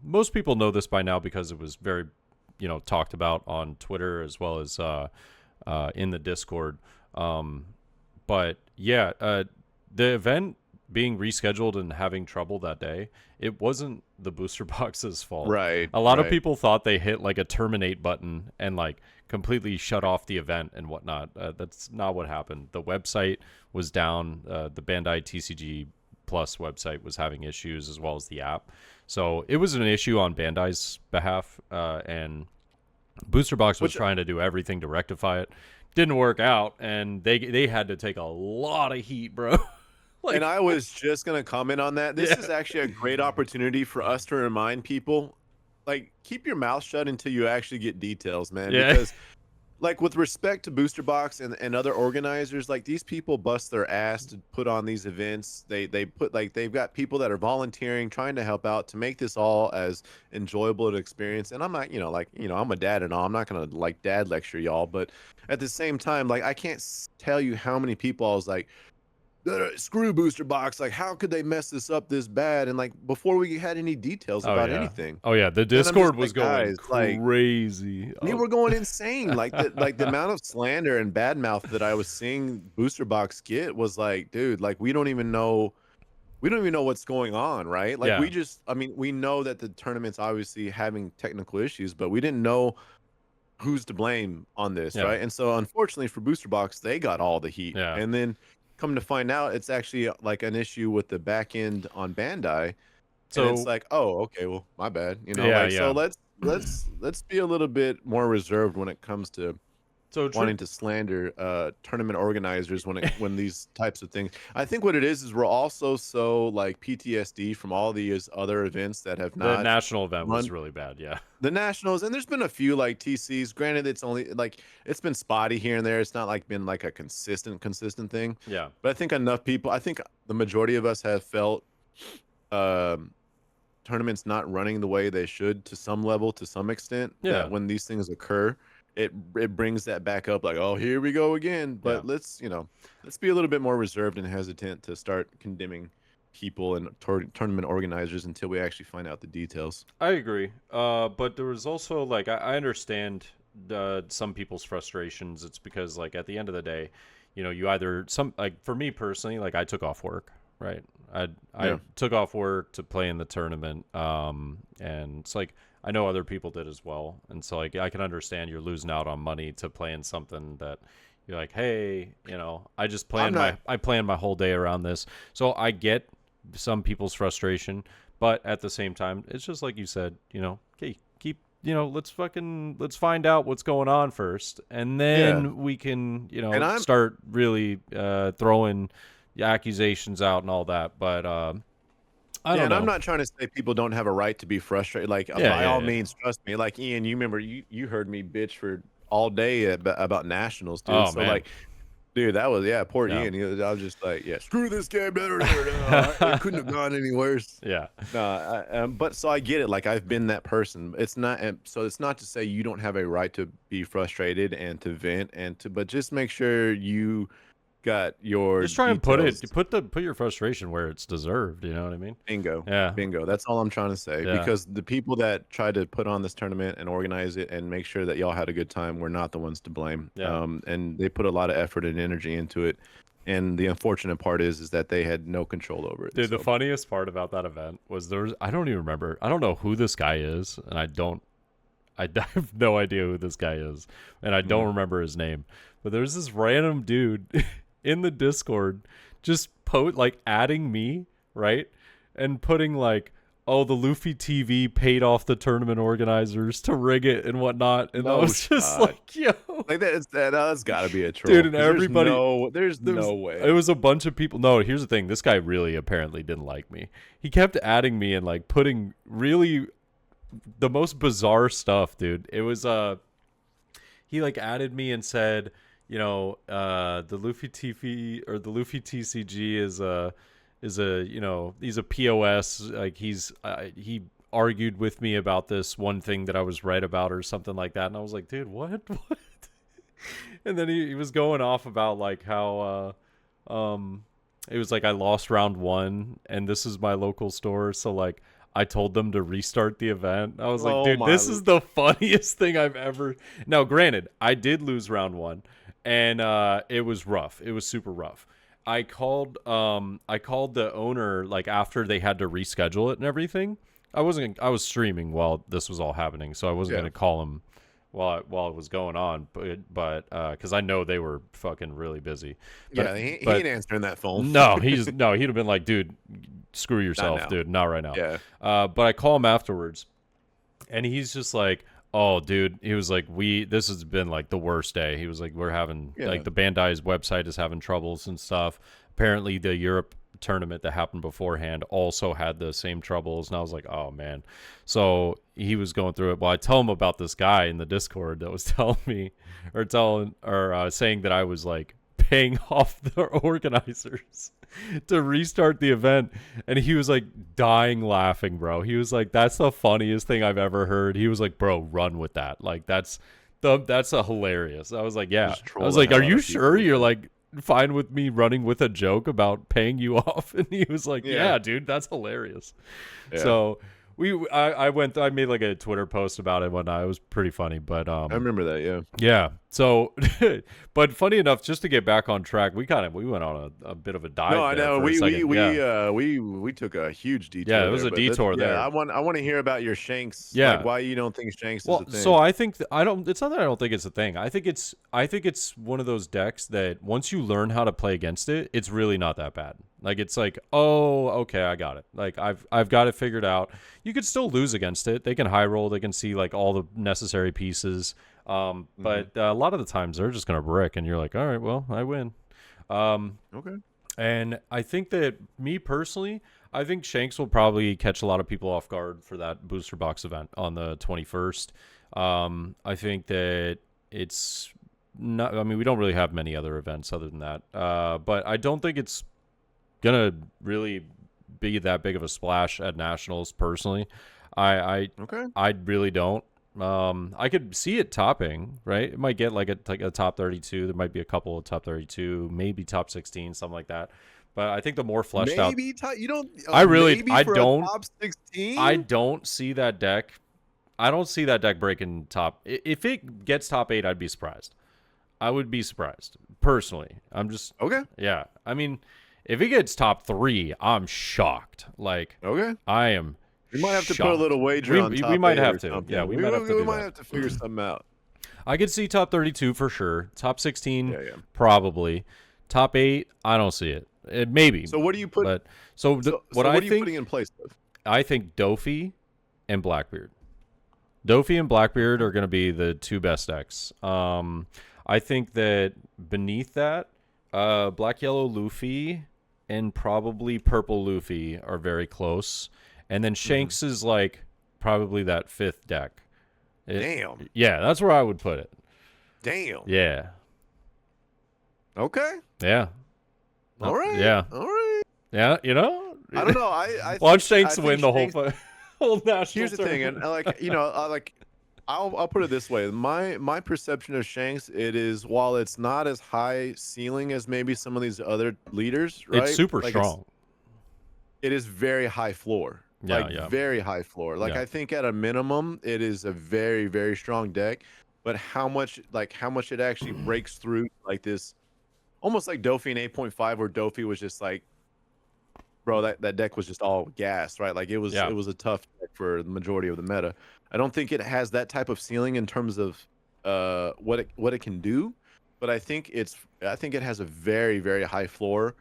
S1: most people know this by now because it was very, talked about on Twitter as well as in the Discord. But yeah, the event being rescheduled and having trouble that day, it wasn't the booster box's fault.
S2: Right.
S1: A lot of
S2: Right.
S1: people thought they hit like a terminate button and like completely shut off the event and whatnot. That's not what happened. The website was down. The Bandai TCG Plus website was having issues as well as the app. So it was an issue on Bandai's behalf, and Booster Box was
S2: Which
S1: trying to do everything to rectify it. Didn't work out, and they had to take a lot of heat, bro.
S2: And
S1: Like,
S2: I was just going to comment on that. This
S1: yeah,
S2: is actually a great opportunity for us to remind people, like, keep your mouth shut until you actually get details, man.
S1: yeah,
S2: Because, like, with respect to Booster Box and other organizers, like, these people bust their ass to put on these events. They put, like, they've got people that are volunteering, trying to help out to make this all as enjoyable an experience. And I'm not, I'm a dad and all. I'm not going to, like, dad lecture y'all. But at the same time, like, I can't tell you how many people I was like, screw Booster Box, like how could they mess this up this bad, and like before we had any details
S1: oh
S2: about
S1: yeah,
S2: anything.
S1: oh yeah. The
S2: And I'm just
S1: Discord was
S2: like,
S1: going
S2: guys, like,
S1: crazy.
S2: they
S1: Oh,
S2: were going insane. Like the amount of slander and bad mouth that I was seeing Booster Box get was like, dude, like we don't even know what's going on, right? Like
S1: yeah,
S2: we know that the tournament's obviously having technical issues, but we didn't know who's to blame on this,
S1: yeah,
S2: right? And so unfortunately for Booster Box, they got all the heat.
S1: yeah.
S2: And then come to find out it's actually like an issue with the back end on Bandai. And it's
S1: So
S2: like, oh, okay, well, my bad.
S1: yeah,
S2: Like so
S1: yeah.
S2: let's be a little bit more reserved when it comes to
S1: So
S2: wanting to slander tournament organizers when these types of things. I think what it is we're also so like PTSD from all these other events that have
S1: the
S2: not
S1: national event
S2: run
S1: was really bad. Yeah,
S2: the nationals, and there's been a few like TCs. Granted, it's only like it's been spotty here and there. It's not like been like a consistent thing.
S1: yeah,
S2: But I think enough people. I think the majority of us have felt um, tournaments not running the way they should to some level, to some extent.
S1: yeah,
S2: That when these things occur, it brings that back up. Like, oh, here we go again.
S1: yeah.
S2: But let's be a little bit more reserved and hesitant to start condemning people and tournament organizers until we actually find out the details.
S1: I agree. But there was also like I understand some people's frustrations. It's because like at the end of the day, you either some like for me personally, like I took off work, right? I
S2: Yeah.
S1: took off work to play in the tournament. And it's like I know other people did as well, and so like I can understand you're losing out on money to play in something that you're like, hey,
S2: I'm not.
S1: I planned my whole day around this, so I get some people's frustration, but at the same time, it's just like you said, okay, keep, let's find out what's going on first, and
S2: Yeah.
S1: then we can,
S2: And I'm
S1: start really throwing accusations out and all that. But I
S2: Yeah,
S1: don't
S2: and I'm
S1: know.
S2: not trying to say people don't have a right to be frustrated. Like
S1: Yeah,
S2: by
S1: yeah,
S2: all
S1: yeah.
S2: means, trust me. Like Ian, you remember you heard me bitch for all day about nationals, dude.
S1: Oh
S2: So
S1: man,
S2: like, dude, that was poor
S1: yeah,
S2: Ian. I was just like, yeah, screw this game. It couldn't have gone any worse.
S1: yeah,
S2: No, but so I get it. Like I've been that person. It's not so it's not to say you don't have a right to be frustrated and to vent but just make sure you got your
S1: just try and put
S2: details.
S1: it, put your frustration where it's deserved. You know what I mean?
S2: Bingo.
S1: Yeah,
S2: Bingo. That's all I'm trying to say.
S1: yeah,
S2: Because the people that tried to put on this tournament and organize it and make sure that y'all had a good time were not the ones to blame.
S1: yeah.
S2: And they put a lot of effort and energy into it. And the unfortunate part is that they had no control over it.
S1: Dude, the
S2: So
S1: funniest part about that event was I don't even remember. I don't know who this guy is, and I have no idea who this guy is, and I don't
S2: mhm.
S1: remember his name. But there's this random dude in the Discord just like adding me, right? And putting like, oh, the Luffy TV paid off the tournament organizers to rig it and whatnot, and I
S2: No
S1: was just
S2: shot.
S1: like, yo,
S2: Like that's got to be a troll.
S1: dude, and
S2: 'Cause
S1: everybody.
S2: there's
S1: There was,
S2: no
S1: it
S2: way.
S1: was a bunch of people. No, here's the thing. This guy really apparently didn't like me. He kept adding me and like putting really the most bizarre stuff, dude. It was he like added me and said, you know, the Luffy TV or the Luffy TCG is a you know, he's a POS. Like he argued with me about this one thing that I was right about or something like that, and I was like, dude, what? What? And then he was going off about like how it was like I lost round one and this is my local store, so like I told them to restart the event. I was like,
S2: Oh
S1: dude,
S2: my.
S1: this is the funniest thing I've ever. Now, granted, I did lose round one, and it was rough. It was super rough. I called the owner like after they had to reschedule it and everything. I was streaming while this was all happening, so I wasn't
S2: Yeah.
S1: gonna call him while it was going on, but because I know they were fucking really busy. But,
S2: Yeah, he
S1: but
S2: ain't answering that phone.
S1: no, he'd have been like, dude, screw yourself,
S2: now.
S1: dude, not right now.
S2: Yeah.
S1: But I call him afterwards, and he's just like, oh, dude, he was like, this has been like the worst day. He was like, we're having
S2: Yeah.
S1: like the Bandai's website is having troubles and stuff. Apparently, the Europe tournament that happened beforehand also had the same troubles, and I was like, oh man. So he was going through it. Well, I tell him about this guy in the Discord that was telling me or saying that I was like paying off the organizers to restart the event, and he was like dying laughing, bro. He was like, that's the funniest thing I've ever heard. He was like, bro, run with that. Like that's a hilarious. I was like, yeah.
S2: Just
S1: I
S2: troll
S1: was
S2: the
S1: like,
S2: hell
S1: are
S2: out
S1: you
S2: of people
S1: sure
S2: with
S1: you're
S2: it.
S1: like fine with me running with a joke about paying you off? And he was like,
S2: Yeah.
S1: yeah, dude, that's hilarious.
S2: Yeah.
S1: So I made like a Twitter post about it and whatnot. It was pretty funny, but
S2: I remember that. Yeah.
S1: yeah. So, but funny enough, just to get back on track, we went on a bit of a dive.
S2: No, I
S1: there
S2: know.
S1: for a second.
S2: We took a huge detour.
S1: Yeah, it was
S2: there,
S1: a
S2: but
S1: detour there.
S2: I want to hear about your Shanks.
S1: Yeah.
S2: Like why you don't think Shanks
S1: Well,
S2: is a thing.
S1: so I think I don't. It's not that I don't think it's a thing. I think it's one of those decks that once you learn how to play against it, it's really not that bad. Like it's like, oh, okay, I got it. Like I've got it figured out. You could still lose against it. They can high roll. They can see like all the necessary pieces. But a lot of the times they're just gonna brick, and you're like, all right, well, I win.
S2: Okay.
S1: And I think that me personally, I think Shanks will probably catch a lot of people off guard for that booster box event on the 21st. I think that it's not. I mean, we don't really have many other events other than that. But I don't think it's gonna really be that big of a splash at nationals. Personally,
S2: Okay.
S1: I really don't. I could see it topping, right? It might get like a top 32. There might be a couple of top 32, maybe top 16, something like that. But I think the more fleshed out,
S2: Maybe you don't.
S1: I
S2: for a
S1: don't.
S2: top 16.
S1: I don't see that deck. I don't see that deck breaking top. If it gets top 8, I'd be surprised. I would be surprised personally. I'm just
S2: Okay.
S1: yeah. I mean, if it gets top 3, I'm shocked. Like
S2: Okay.
S1: I am.
S2: We might have to put a
S1: shocked.
S2: little wager on top
S1: we might
S2: 8
S1: have
S2: or
S1: to.
S2: something.
S1: Yeah, we might have to.
S2: We
S1: do
S2: might
S1: that.
S2: have to figure something out.
S1: I could see top 32 for sure. Top 16,
S2: Yeah.
S1: probably. Top 8, I don't see it. Maybe.
S2: So what do you put?
S1: But what
S2: are
S1: I
S2: you
S1: think,
S2: putting in place of?
S1: I think Dofi and Blackbeard. Dofi and Blackbeard are going to be the two best decks. I think that beneath that, Black Yellow Luffy and probably Purple Luffy are very close. And then Shanks is like probably that 5th deck.
S2: Damn.
S1: Yeah, that's where I would put it.
S2: Damn.
S1: Yeah.
S2: Okay.
S1: Yeah.
S2: All right.
S1: Yeah.
S2: All right.
S1: Yeah, you know?
S2: I don't know. I
S1: Watch
S2: think-
S1: Shanks
S2: I
S1: win
S2: think
S1: the
S2: Shanks-
S1: whole national
S2: Here's the thing, and I'll put it this way. My perception of Shanks, it is while it's not as high ceiling as maybe some of these other leaders, right?
S1: It's super
S2: Like,
S1: strong.
S2: It is very high floor.
S1: Yeah,
S2: like
S1: yeah.
S2: very high floor. Like
S1: Yeah.
S2: I think at a minimum, it is a very, very strong deck. But how much it actually breaks through like this, almost like Dofi in 8.5, where Dofi was just like, bro, that deck was just all gas, right? Like it was
S1: Yeah.
S2: it was a tough deck for the majority of the meta. I don't think it has that type of ceiling in terms of what it can do, but I think it has a very, very high floor.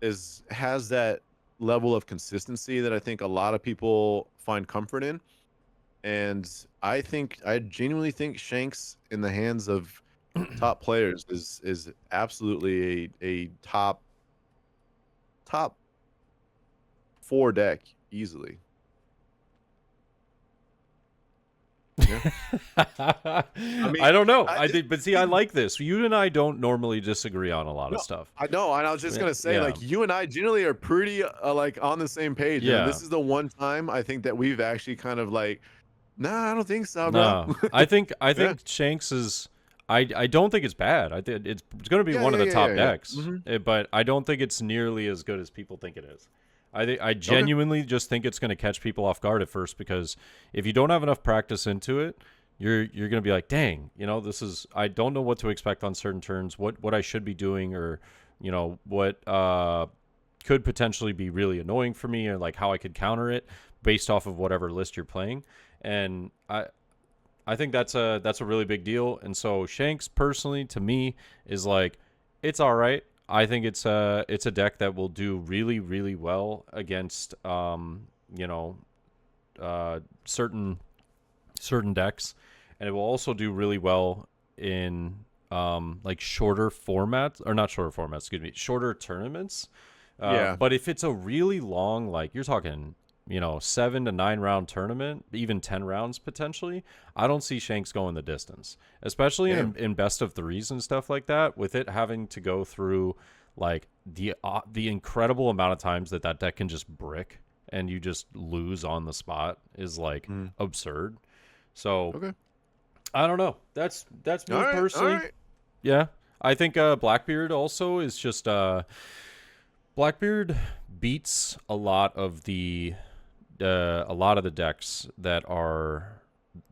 S2: Has that level of consistency that I think a lot of people find comfort in. And I genuinely think Shanks in the hands of top players is absolutely a top 4 deck easily. Yeah.
S1: I don't know.
S2: I
S1: I
S2: just
S1: did, but see, I like this. You and I don't normally disagree on a lot of
S2: no,
S1: stuff.
S2: I know, and I was just gonna say,
S1: Yeah,
S2: like, you and I generally are pretty like on the same page, and
S1: yeah.
S2: this is the one time I think that we've actually kind of like, nah, I don't think so, bro.
S1: No, I think
S2: Yeah,
S1: Shanks is. I don't think it's bad. I think it's going to be
S2: yeah,
S1: one of
S2: yeah,
S1: the
S2: yeah, yeah,
S1: top
S2: yeah.
S1: decks, but I don't think it's nearly as good as people think it is. I
S2: Okay.
S1: genuinely just think it's going to catch people off guard at first because if you don't have enough practice into it, you're going to be like, dang, this is I don't know what to expect on certain turns, what I should be doing, or what could potentially be really annoying for me, or like how I could counter it based off of whatever list you're playing. And I think that's a really big deal. And so Shanks personally to me is like it's all right. I think it's a deck that will do really really well against certain decks, and it will also do really well in like shorter formats, or not shorter formats, excuse me, shorter tournaments.
S2: Yeah.
S1: But if it's a really long, like you're talking, 7 to 9 round tournament, even 10 rounds potentially, I don't see Shanks going the distance, especially
S2: Damn.
S1: in best of threes and stuff like that. With it having to go through like the incredible amount of times that deck can just brick and you just lose on the spot is like
S2: Mm.
S1: absurd. So
S2: Okay.
S1: I don't know. That's
S2: All
S1: me
S2: right. All
S1: personally.
S2: right.
S1: Yeah, I think Blackbeard also is just Blackbeard beats a lot of the decks that are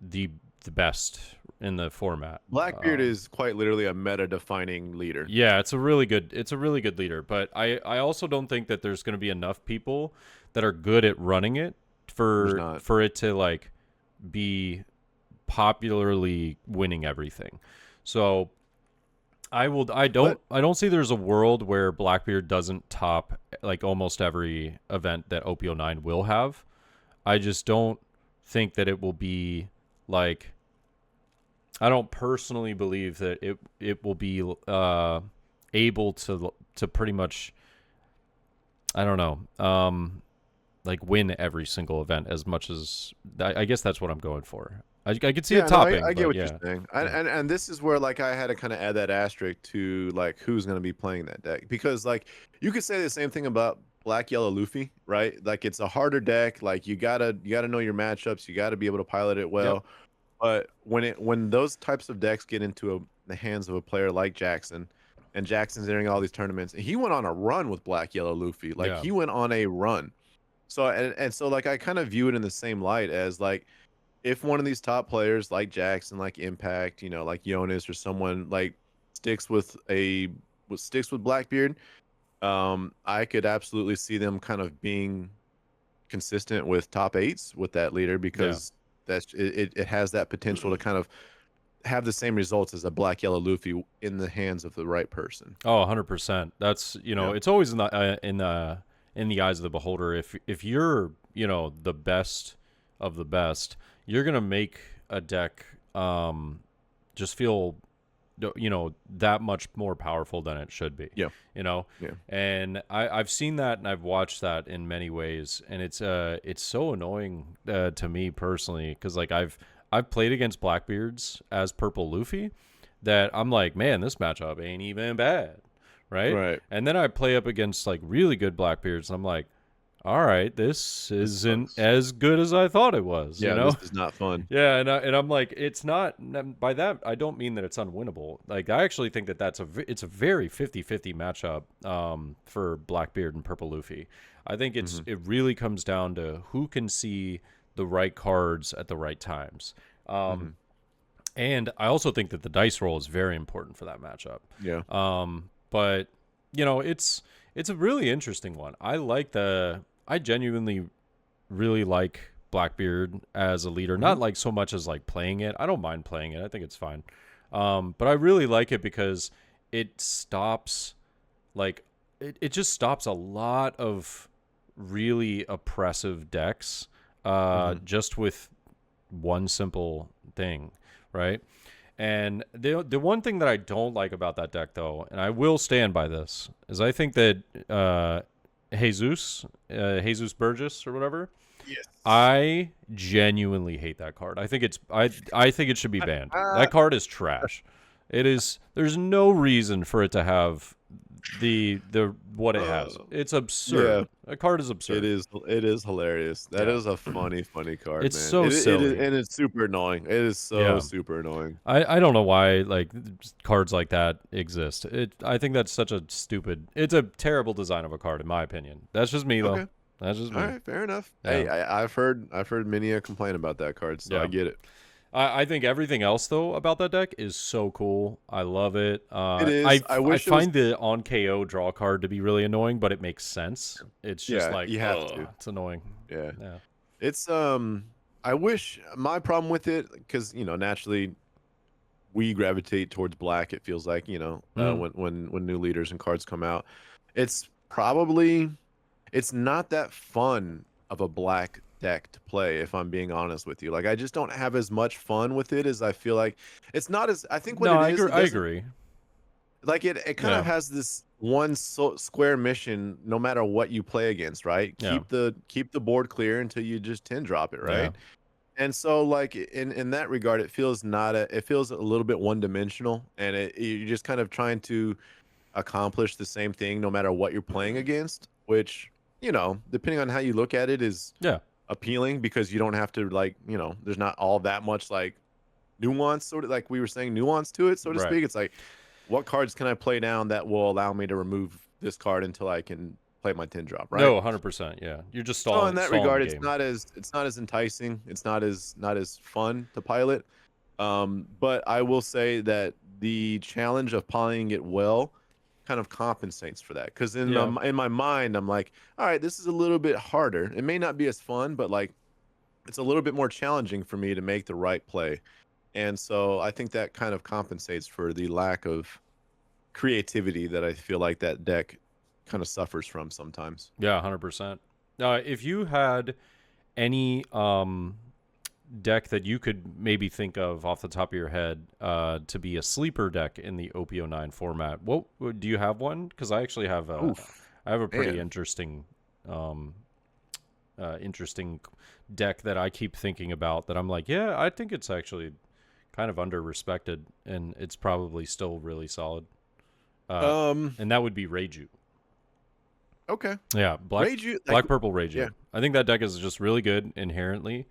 S1: the best in the format.
S2: Blackbeard is quite literally a meta-defining leader.
S1: Yeah, it's a really good leader, but I also don't think that there's going to be enough people that are good at running it
S2: There's
S1: for
S2: not.
S1: it to like be popularly winning everything. So
S2: But
S1: I don't see there's a world where Blackbeard doesn't top like almost every event that OP09 will have. I just don't think that it will be like I don't personally believe that it will be able to pretty much I don't know like win every single event as much as I guess that's what I'm going for. I could see it
S2: yeah, no,
S1: topping,
S2: I get
S1: but
S2: what you're
S1: yeah,
S2: saying,
S1: yeah,
S2: and this is where like I had to kind of add that asterisk to like who's going to be playing that deck, because like you could say the same thing about Black Yellow Luffy, right? Like it's a harder deck. Like you gotta know your matchups. You got to be able to pilot it
S1: yep,
S2: well. But when those types of decks get into the hands of a player like Jackson, and Jackson's entering all these tournaments, he went on a run with Black Yellow Luffy. Like
S1: yeah,
S2: he went on a run. So and so like I kind of view it in the same light as like if one of these top players like Jackson, like Impact, like Jonas or someone like sticks with sticks with Blackbeard, I could absolutely see them kind of being consistent with top eights with that leader,
S1: yeah.
S2: because it has that potential to kind of have the same results as a Black Yellow Luffy in the hands of the right person.
S1: Oh, 100%. That's,
S2: Yeah.
S1: it's always in the eyes of the beholder. If you're, the best of the best, you're going to make a deck just feel that much more powerful than it should be.
S2: Yeah.
S1: You know?
S2: Yeah.
S1: And I've seen that and I've watched that in many ways, and it's so annoying to me personally, cuz like I've played against Blackbeards as Purple Luffy that I'm like, man, this matchup ain't even bad, right?
S2: Right.
S1: And then I play up against like really good Blackbeards, and I'm like, all right, this
S2: This
S1: isn't
S2: sucks.
S1: as good as I thought it was, you
S2: Yeah,
S1: know?
S2: this is not fun.
S1: Yeah, and I'm like, it's not. By that, I don't mean that it's unwinnable. Like, I actually think that it's a very 50-50 matchup for Blackbeard and Purple Luffy. I think
S2: Hmm.
S1: it really comes down to who can see the right cards at the right times.
S2: Hmm.
S1: And I also think that the dice roll is very important for that matchup.
S2: Yeah.
S1: But it's a really interesting one. I genuinely really like Blackbeard as a leader.
S2: Hmm.
S1: Not like so much as like playing it. I don't mind playing it. I think it's fine. But I really like it because it stops like it just stops a lot of really oppressive decks
S2: Hmm.
S1: just with one simple thing, right? And the one thing that I don't like about that deck, though, and I will stand by this, is I think that Jesus Burgess or whatever,
S2: Yes.
S1: I genuinely hate that card. I think it should be banned.
S2: Ah,
S1: That card is trash. It is. There's no reason for it to have the what it has.
S2: uh,
S1: It's
S2: yeah,
S1: absurd. That card is
S2: it
S1: absurd.
S2: is. It is hilarious. That
S1: Yeah.
S2: is a funny card,
S1: It's
S2: man.
S1: so
S2: It is,
S1: silly.
S2: and it's super annoying. It is so
S1: Yeah.
S2: super annoying.
S1: I don't know why like cards like that exist. I think that's such a stupid. It's a terrible design of a card in my opinion. That's just me though.
S2: Okay.
S1: That's just
S2: All
S1: me.
S2: right. Fair enough.
S1: Yeah.
S2: Hey, I've heard many a complain about that card, so I
S1: Yeah.
S2: get it.
S1: I think everything else though about that deck is so cool. I love it.
S2: It is. I
S1: I
S2: wish it was.
S1: find the on KO draw card to be really annoying, but it makes sense. It's just
S2: Yeah,
S1: like,
S2: you have
S1: ugh,
S2: to.
S1: it's annoying.
S2: Yeah.
S1: Yeah.
S2: It's I wish my problem with it, because naturally we gravitate towards black. It feels like
S1: Mm.
S2: when new leaders and cards come out, it's probably it's not that fun of a black deck to play, if I'm being honest with you. Like, I just don't have as much fun with it as I feel like. It's not as, I think what
S1: No,
S2: it
S1: I
S2: is,
S1: agree.
S2: it
S1: I
S2: doesn't,
S1: agree.
S2: like, it kind of
S1: Yeah.
S2: has this one square mission no matter what you play against, right?
S1: Yeah.
S2: Keep the board clear until you just 10 drop it,
S1: Yeah.
S2: right? And so, like, in that regard, it feels a little bit one dimensional, and you're just kind of trying to accomplish the same thing no matter what you're playing against, which, depending on how you look at it, is
S1: Yeah.
S2: appealing, because you don't have to, like, there's not all that much, like, nuance, sort of like we were saying, nuance to it, so to
S1: Right.
S2: speak. It's like, what cards can I play down that will allow me to remove this card until I can play my 10 drop, right?
S1: No, 100%. Yeah. You're just
S2: So in that
S1: stalling the
S2: regard,
S1: game.
S2: it's not as enticing. It's not as fun to pilot. But I will say that the challenge of piloting it well kind of compensates for that. Because
S1: Yeah.
S2: in my mind, I'm like, all right, this is a little bit harder. It may not be as fun, but, like, it's a little bit more challenging for me to make the right play. And so I think that kind of compensates for the lack of creativity that I feel like that deck kind of suffers from sometimes.
S1: Yeah, 100%. If you had any deck that you could maybe think of off the top of your head to be a sleeper deck in the OP09 format, what do you have one? Because I actually have
S2: Oof,
S1: I have a pretty
S2: man.
S1: um, interesting deck that I keep thinking about that I'm like, yeah, I think it's actually kind of under respected and it's probably still really solid. Uh,
S2: Um,
S1: and that would be Reiju.
S2: okay.
S1: Yeah,
S2: Rage you like
S1: black purple
S2: yeah,
S1: Reiju. I think that deck is just really good inherently.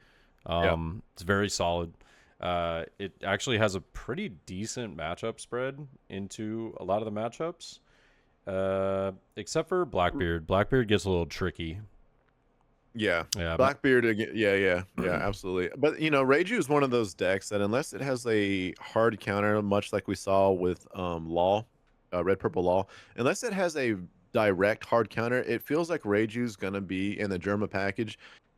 S2: yeah.
S1: It's very solid. It actually has a pretty decent matchup spread into a lot of the matchups. Except for Blackbeard. Blackbeard gets a little tricky.
S2: Yeah.
S1: Yeah.
S2: Blackbeard again. Yeah, absolutely. But Reiju is one of those decks that, unless it has a hard counter, much like we saw with Law, red purple Law, unless it has a direct hard counter, it feels like Reiju's gonna be in the Germa package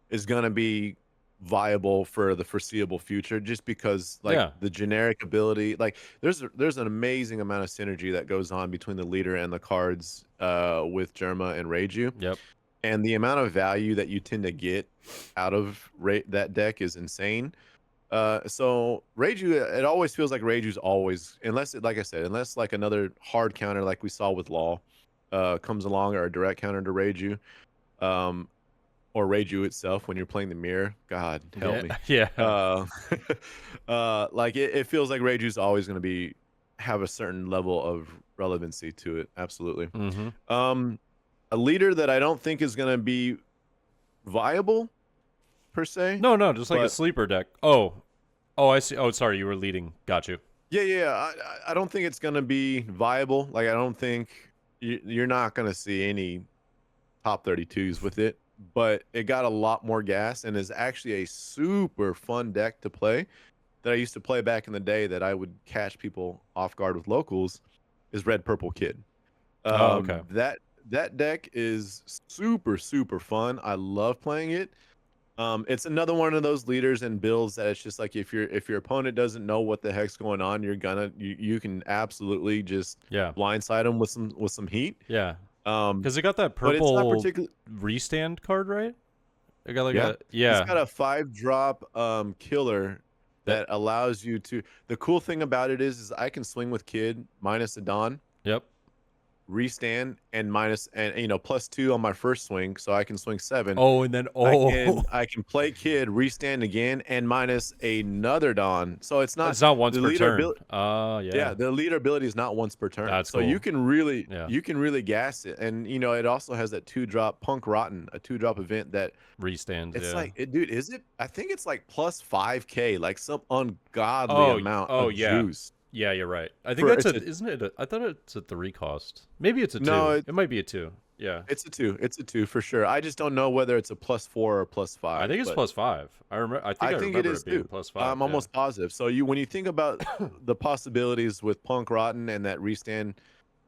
S2: is gonna be viable for the foreseeable future, just because, like,
S1: Yeah.
S2: the generic ability, like, there's an amazing amount of synergy that goes on between the leader and the cards with Germa and Reiju,
S1: Yep.
S2: and the amount of value that you tend to get out of that deck is insane. So Reiju, it always feels like Reiju's always, unless like I said, unless, like, another hard counter like we saw with Law comes along, or a direct counter to Reiju, um, or Reiju itself when you're playing the mirror. God help
S1: Yeah.
S2: me.
S1: Yeah.
S2: Uh, like, it feels like Reiju's always going to be have a certain level of relevancy to it. Absolutely.
S1: Mm-hmm.
S2: Um, a leader that I don't think is going to be viable per se,
S1: No, just like a
S2: but
S1: sleeper deck. Oh. Oh, I see. Oh, sorry, you were leading. Got you.
S2: yeah. I don't think it's going to be viable. Like, I don't think you're not going to see any top 32s with it, but it got a lot more gas and is actually a super fun deck to play that I used to play back in the day, that I would catch people off guard with locals, is Red Purple Kid.
S1: Oh, okay.
S2: That deck is super fun. I love playing it. It's another one of those leaders and builds that it's just like, if your opponent doesn't know what the heck's going on, you can absolutely just
S1: Yeah.
S2: blindside them with some heat.
S1: Yeah. Because it got that
S2: But it's not
S1: purple
S2: particular.
S1: restand card, right? It got like
S2: Yeah,
S1: a
S2: it's
S1: yeah.
S2: got a 5-drop killer
S1: That
S2: that allows you to. The cool thing about it is I can swing with Kid minus a Don,
S1: yep.
S2: restand, and minus and +2 on my first swing, so I can swing 7.
S1: Oh, and then
S2: I can play Kid, restand again, and minus another Don. So it's not
S1: it's not once
S2: the
S1: per
S2: leader
S1: turn.
S2: ability.
S1: Yeah.
S2: Yeah, the leader ability is not once per turn.
S1: That's
S2: So you
S1: cool.
S2: can really
S1: Yeah.
S2: gas it. And it also has that 2-drop Punk Rotten, a 2-drop event that
S1: Restands,
S2: it's
S1: yeah.
S2: like dude, is it? I think it's like plus 5K, like some ungodly
S1: Oh,
S2: amount
S1: oh
S2: of
S1: yeah.
S2: juice.
S1: Yeah, you're right. I think
S2: For
S1: that's
S2: it's
S1: a,
S2: a
S1: isn't it? I thought it's a 3 cost. Maybe it's a
S2: no,
S1: 2. It might be a 2. Yeah.
S2: it's a 2. It's a 2 for sure. I just don't know whether it's a +4 or plus
S1: I
S2: 5,
S1: think it's
S2: but
S1: +5. I remember. I think
S2: I
S1: I
S2: think it
S1: remember
S2: is
S1: it being
S2: too.
S1: +5.
S2: I'm
S1: Yeah.
S2: almost positive. So when you think about the possibilities with Punk Rotten and that restand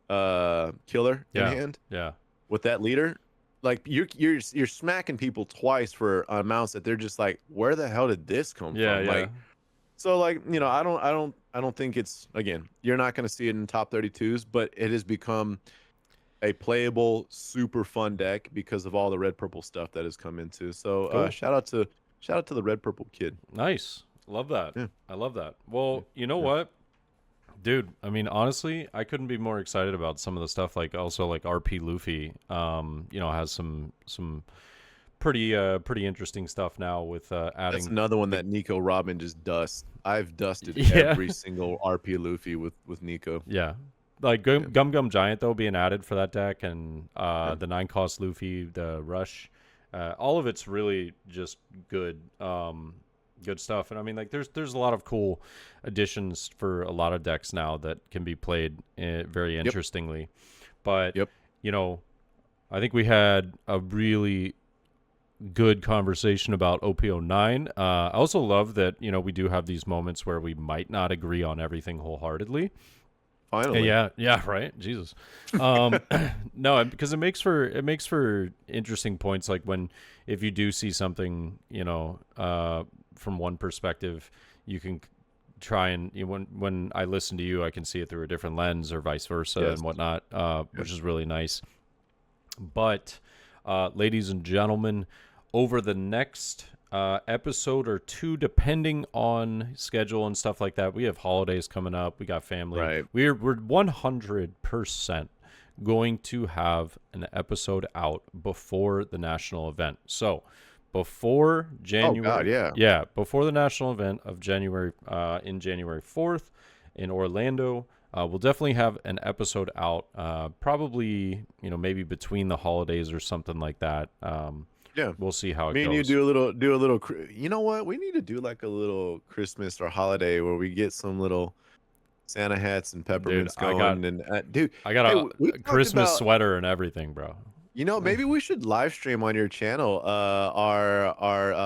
S2: killer in
S1: Yeah.
S2: hand
S1: Yeah.
S2: with that leader, like you're smacking people twice for amounts that they're just like, where the hell did this come
S1: Yeah.
S2: from?
S1: Yeah.
S2: Like, so like, I don't think it's, again, you're not going to see it in top 32s, but it has become a playable, super fun deck because of all the red purple stuff that has come into. So
S1: Cool.
S2: shout out to the red purple kid.
S1: Nice. Love that.
S2: Yeah.
S1: I love that. Well, you know
S2: Yeah.
S1: what? Dude, I mean, honestly, I couldn't be more excited about some of the stuff. Like also like RP Luffy, has some pretty interesting stuff now with
S2: That's
S1: adding.
S2: another one that Nico Robin just dusts. I've dusted
S1: Yeah.
S2: every single RP Luffy with Nico.
S1: Yeah. Like Gum Gum Giant though being added for that deck, and
S2: Yeah.
S1: the 9 cost Luffy, the Rush, all of it's really just good. Good stuff. And I mean, like, there's a lot of cool additions for a lot of decks now that can be played very interestingly. But
S2: Yep.
S1: I think we had a really good conversation about OP09. I also love that we do have these moments where we might not agree on everything wholeheartedly.
S2: Finally.
S1: Yeah, right. Jesus. No, because it makes for interesting points. Like if you do see something, from one perspective, you can try and when I listen to you, I can see it through a different lens, or vice versa,
S2: Yes.
S1: and whatnot, which is really nice. But, ladies and gentlemen, over the next episode or two, depending on schedule and stuff like that, we have holidays coming up. We got family.
S2: Right.
S1: We're 100% going to have an episode out before the national event. So before January,
S2: God, yeah.
S1: before the national event of January, in January 4th in Orlando. We'll definitely have an episode out, probably, maybe between the holidays or something like that.
S2: Yeah.
S1: We'll see how it
S2: Me
S1: goes.
S2: and you do a little. You know what? We need to do like a little Christmas or holiday where we get some little Santa hats and peppermints going.
S1: I got
S2: hey,
S1: a
S2: we talked
S1: Christmas
S2: about-
S1: sweater and everything, bro.
S2: Maybe we should live stream on your channel, our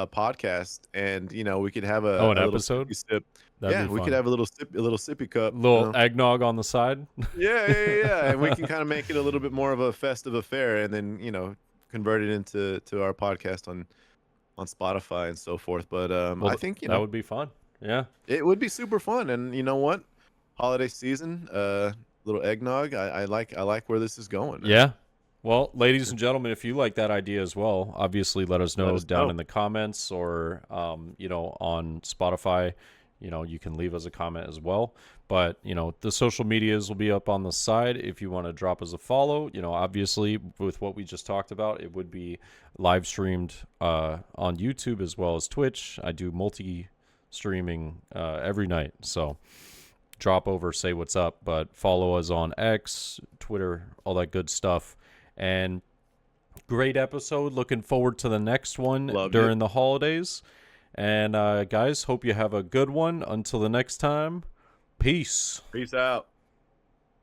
S2: podcast, and we could have a little
S1: episode?
S2: sippy sip.
S1: That'd be
S2: we
S1: fun.
S2: could have a little sippy cup.
S1: Little eggnog on the side.
S2: Yeah, and we can kind of make it a little bit more of a festive affair, and then convert it into our podcast on Spotify and so forth. But I think
S1: that would be fun. Yeah,
S2: it would be super fun. And you know what, holiday season, little eggnog. I like where this is going.
S1: Yeah. Well, ladies and gentlemen, if you like that idea as well, obviously let us know down in the comments, or on Spotify. You can leave us a comment as well. But, the social medias will be up on the side if you want to drop us a follow. Obviously, with what we just talked about, it would be live streamed on YouTube as well as Twitch. I do multi-streaming every night. So drop over, say what's up. But follow us on X, Twitter, all that good stuff. And great episode. Looking forward to the next one during the holidays. And guys, hope you have a good one. Until the next time, peace.
S2: Peace out.